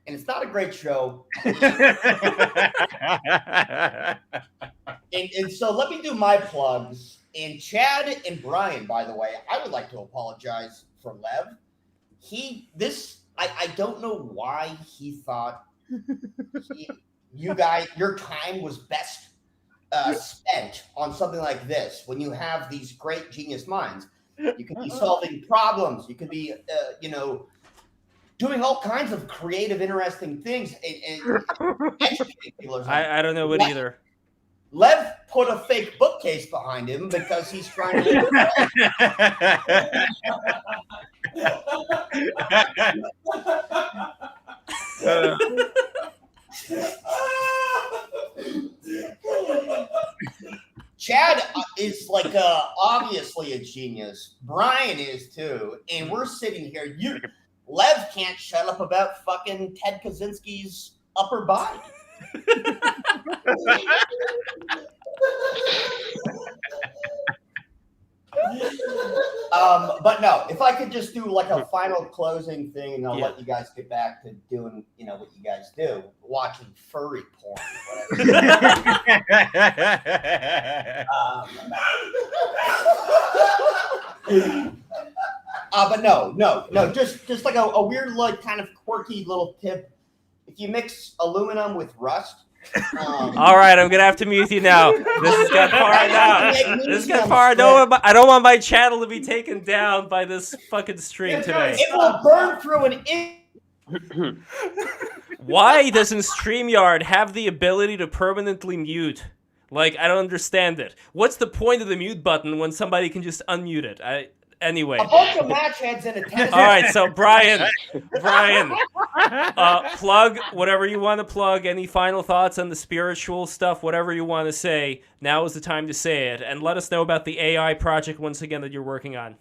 And it's not a great show. And so let me do my plugs. And Chad and Brian, by the way, I would like to apologize for Lev. I don't know why he thought you guys, your time was best spent on something like this. When you have these great genius minds, you can be solving problems. You can be, doing all kinds of creative, interesting things. And educating people. I don't know what either. Lev put a fake bookcase behind him because he's trying to. Chad is like obviously a genius. Brian is too, and we're sitting here. Lev can't shut up about fucking Ted Kaczynski's upper body. But no, if I could just do like a final closing thing, and I'll let you guys get back to doing, you know, what you guys do, watching furry porn or whatever. But no, just like a weird, like, kind of quirky little tip. If you mix aluminum with rust. All right, I'm gonna have to mute you now. This has got far now. This has got far. I don't want my channel to be taken down by this fucking stream today. It will burn through an inch. Why doesn't StreamYard have the ability to permanently mute? Like, I don't understand it. What's the point of the mute button when somebody can just unmute it? Anyway. A bunch of match heads in a tennis. All right, so Brian, plug whatever you want to plug. Any final thoughts on the spiritual stuff, whatever you want to say. Now is the time to say it, and let us know about the AI project once again that you're working on.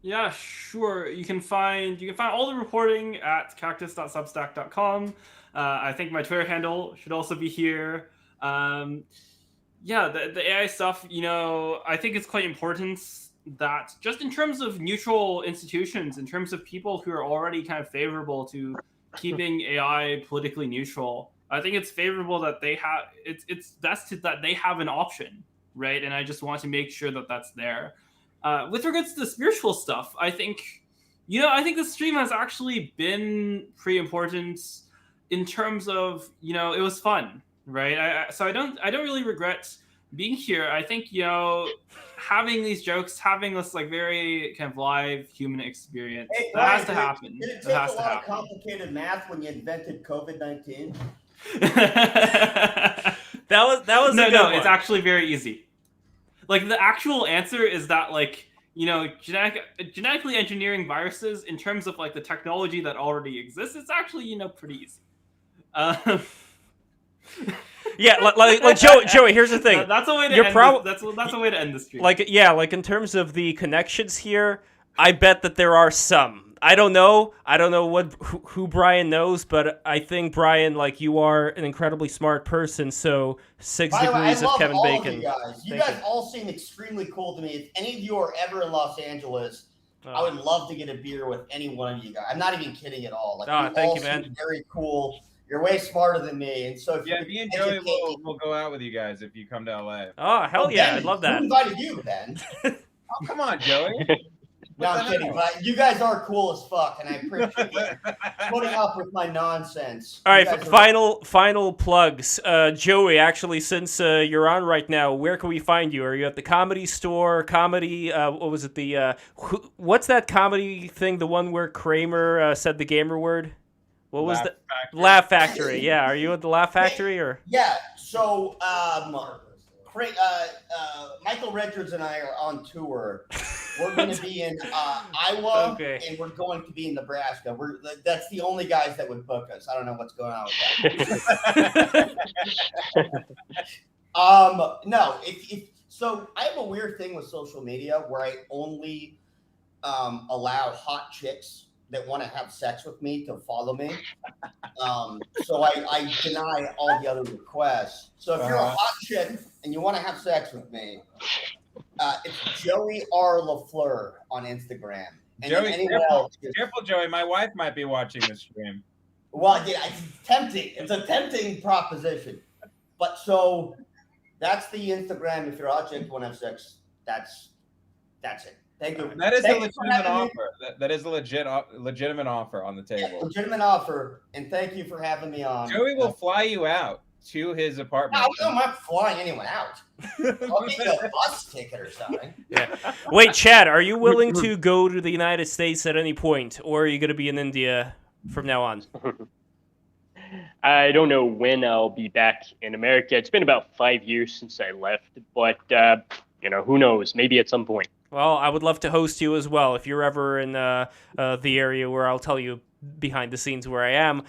Yeah, sure. You can find all the reporting at cactus.substack.com. I think my Twitter handle should also be here. The AI stuff, you know, I think it's quite important that just in terms of neutral institutions, in terms of people who are already kind of favorable to keeping AI politically neutral, I think it's favorable that they have it's best that they have an option, right? And I just want to make sure that that's there. With regards to the spiritual stuff, I think the stream has actually been pretty important in terms of, you know, it was fun, right? So I don't really regret being here. I think, you know, having these jokes, having this like very kind of live human experience, Hey, that has to happen. Did it That take has a to lot of happen. complicated math when you invented COVID-19? That was No, a good one. it's actually very easy. Like, the actual answer is that, like, you know, genetically engineering viruses in terms of like the technology that already exists, it's actually, you know, pretty easy. Yeah, like Joey. Here's the thing. That's a way to You're end that's a way to end the stream. Like in terms of the connections here, I bet that there are some. I don't know who Brian knows, but I think, Brian, like, you are an incredibly smart person. So 6 By the way, degrees I love of Kevin all Bacon. of you guys. You Thank guys all seem extremely cool to me. If any of you are ever in Los Angeles, Oh. I would love to get a beer with any one of you guys. I'm not even kidding at all. Like, Oh, you thank all you, man. seem very cool. You're way smarter than me, and so if Yeah, you me and could Joey educate me- will go out with you guys if you come to LA. Oh, hell Oh, yeah, Ben, I'd love that. Who invited you, Ben? Oh, come on, Joey. No, I'm the kidding. hell? But you guys are cool as fuck, and I appreciate you putting up with my nonsense. All right, You guys are- final plugs. Joey, actually, since you're on right now, where can we find you? Are you at the Comedy Store? Comedy? What was it? What's that comedy thing? The one where Kramer said the gamer word? What was the Laugh Factory? Yeah, are you at the Laugh Factory or? Yeah. So, Michael Richards and I are on tour. We're going to be in Iowa, Okay. and we're going to be in Nebraska. That's the only guys that would book us. I don't know what's going on with that. No. So I have a weird thing with social media where I only allow hot chicks that want to have sex with me to follow me. So I deny all the other requests. So if you're a hot chick and you want to have sex with me, it's Joey R. Lafleur on Instagram. And Joey, anyone else, careful, Joey. My wife might be watching this stream. well, yeah, it's tempting. It's a tempting proposition. But so that's the Instagram. If you're a hot chick, you want to have sex, that's it. Thank you. That is a Thank you for legitimate having me. offer. That is a legitimate offer on the Yeah, table. legitimate offer, and thank you for having me on. Joey will fly you out to his apartment. No, I'm not flying anyone out. I'll get you a bus ticket or something. Yeah. Wait, Chad, are you willing to go to the United States at any point, or are you going to be in India from now on? I don't know when I'll be back in America. It's been about 5 years since I left, but you know, who knows? Maybe at some point. Well, I would love to host you as well. If you're ever in the area where I'll tell you behind the scenes where I am,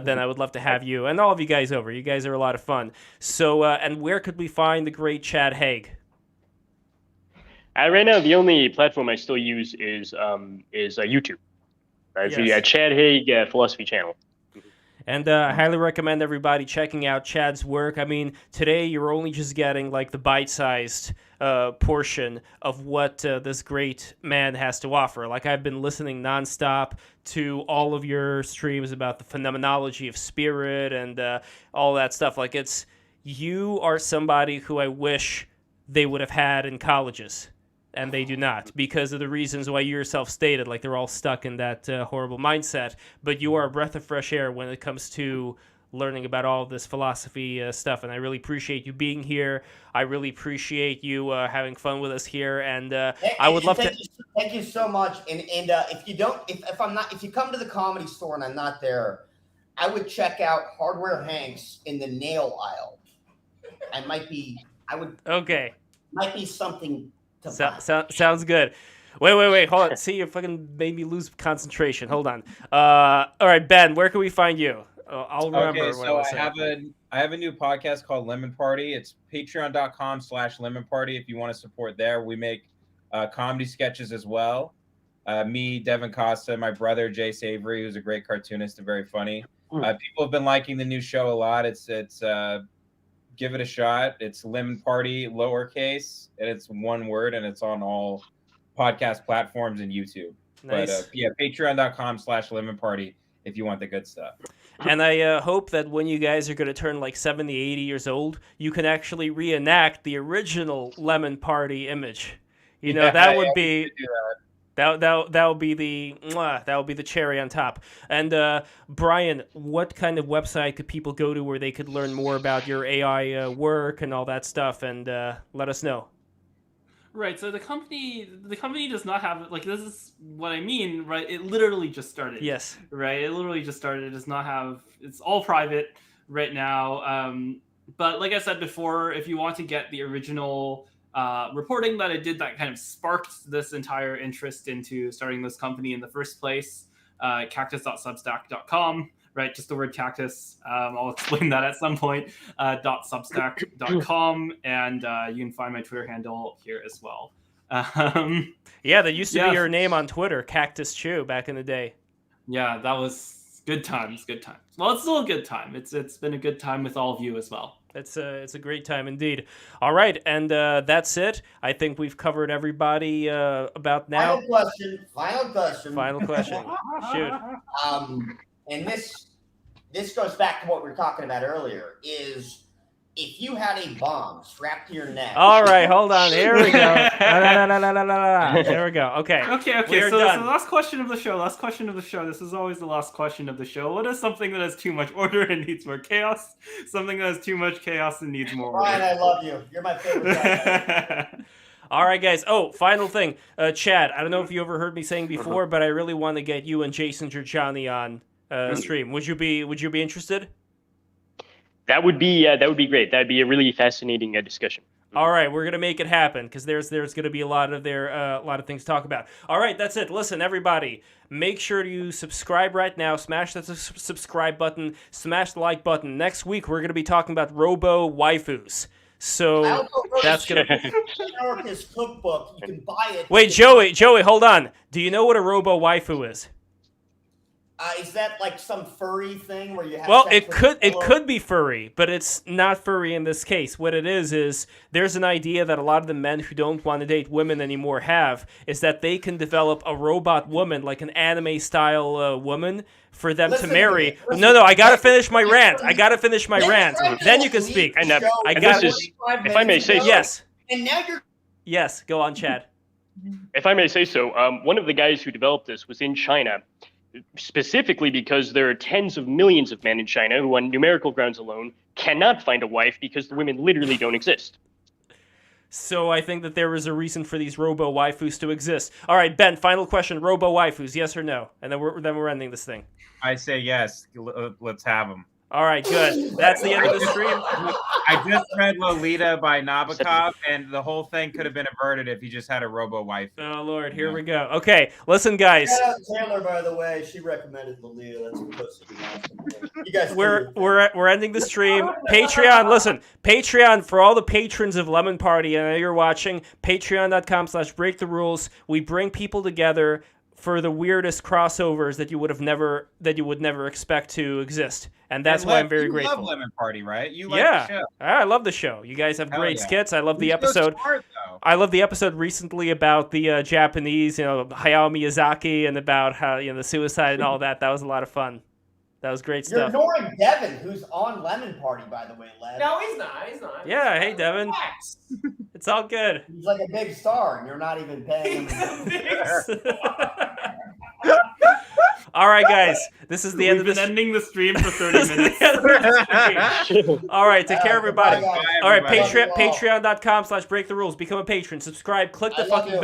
then I would love to have you and all of you guys over. You guys are a lot of fun. So, and where could we find the great Chad Haag? Right now, the only platform I still use is YouTube. Yes. The Chad Haag Philosophy Channel. And I highly recommend everybody checking out Chad's work. I mean, today you're only just getting like the bite-sized portion of what this great man has to offer. Like, I've been listening nonstop to all of your streams about the phenomenology of spirit and all that stuff. Like, you are somebody who I wish they would have had in colleges. And they do not, because of the reasons why you yourself stated, like they're all stuck in that horrible mindset. But you are a breath of fresh air when it comes to learning about all of this philosophy stuff. And I really appreciate you being here. I really appreciate you having fun with us here. And I would love to. Thank you so much. And if you come to the Comedy Store and I'm not there, I would check out Hardware Hanks in the nail aisle. Might be something. Sounds good. Wait. Hold on. See, you fucking made me lose concentration. Hold on. All right, Ben, where can we find you? I'll remember. Okay, so I have a new podcast called Lemonparty. It's patreon.com/Lemonparty if you want to support there. We make comedy sketches as well. Me, Devin Costa, my brother, Jace Avery, who's a great cartoonist and very funny. People have been liking the new show a lot. It's give it a shot. It's Lemonparty, lowercase, and it's one word, and it's on all podcast platforms and YouTube. Nice. But patreon.com/Lemonparty if you want the good stuff. And I hope that when you guys are going to turn like 70, 80 years old, you can actually reenact the original Lemonparty image. You know, that would be... That would be the cherry on top. And Brian, what kind of website could people go to where they could learn more about your AI work and all that stuff? And let us know. Right. So the company does not have, like, this is what I mean, right? It literally just started. Yes. Right. It literally just started. It does not have. It's all private right now. But like I said before, if you want to get the original reporting that I did that kind of sparked this entire interest into starting this company in the first place, cactus.substack.com, right? Just the word cactus. I'll explain that at some point. .substack.com, and you can find my Twitter handle here as well. Yeah, that used to be your name on Twitter, Cactus Chew, back in the day. Yeah, that was good times. Well, it's still a good time. It's been a good time with all of you as well. It's a great time indeed. All right, and that's it. I think we've covered everybody about now. Final question. Shoot. And this goes back to what we were talking about earlier, is if you had a bomb strapped to your neck. All right, hold on. Here we go. No. There we go. Okay. Okay. So that's the last question of the show. This is always the last question of the show. What is something that has too much order and needs more chaos? Something that has too much chaos and needs more order. Brian, I love you. You're my favorite guy. All right, guys. Oh, final thing. Chad, I don't know if you ever heard me saying before, but I really want to get you and Jason Giorgiani on stream. Would you be interested? That would be great. That'd be a really fascinating discussion. All right, we're gonna make it happen because there's gonna be a lot of things to talk about. All right, that's it. Listen, everybody, make sure to subscribe right now. Smash that subscribe button. Smash the like button. Next week we're gonna be talking about robo waifus. So that's gonna be his cookbook. You can buy it. Wait, Joey, hold on. Do you know what a robo waifu is? Is that like some furry thing where you have? Well, it could be furry, but it's not furry in this case. What it is there's an idea that a lot of the men who don't want to date women anymore have, is that they can develop a robot woman, like an anime style woman, for them to marry. No, I gotta finish my rant. Then you can speak. And if I may say so. Yes. And now you're. Yes, go on, Chad. If I may say so, one of the guys who developed this was in China. Specifically because there are tens of millions of men in China who, on numerical grounds alone, cannot find a wife because the women literally don't exist. So I think that there is a reason for these robo waifus to exist. All right, Ben, final question: robo waifus, yes or no? And then we're ending this thing. I say yes. Let's have them. All right, good. That's the end of the stream. I just read Lolita by Nabokov, and the whole thing could have been averted if he just had a robo wife. Oh Lord, here we go. Okay, listen, guys. Taylor, by the way, she recommended Lolita. That's supposed to be nice. You guys, we're ending the stream. Patreon, listen, Patreon for all the patrons of Lemonparty. I know you're watching. Patreon.com/breaktherules. We bring people together for the weirdest crossovers that you would never expect to exist, and that's why I'm very grateful. You love Lemonparty, right? You like the show. I love the show. You guys have great skits. I love the You're so episode. smart, though. I love the episode recently about the Japanese, Hayao Miyazaki, and about how the suicide and all that. That was a lot of fun. That was great You're stuff. ignoring Devin, who's on Lemonparty, by the way, Lev. No, he's not. He's not. Yeah, hey Devin. Relax. It's all good. He's like a big star, and you're not even paying him. All right, guys. This is the end of this. ending the stream for 30 This is minutes. the end of the stream. All right, take care, everybody. Bye, guys. All right, Bye, everybody. Patreon.com/breaktherules. Become a patron. Subscribe. Click the I love fucking you. bell.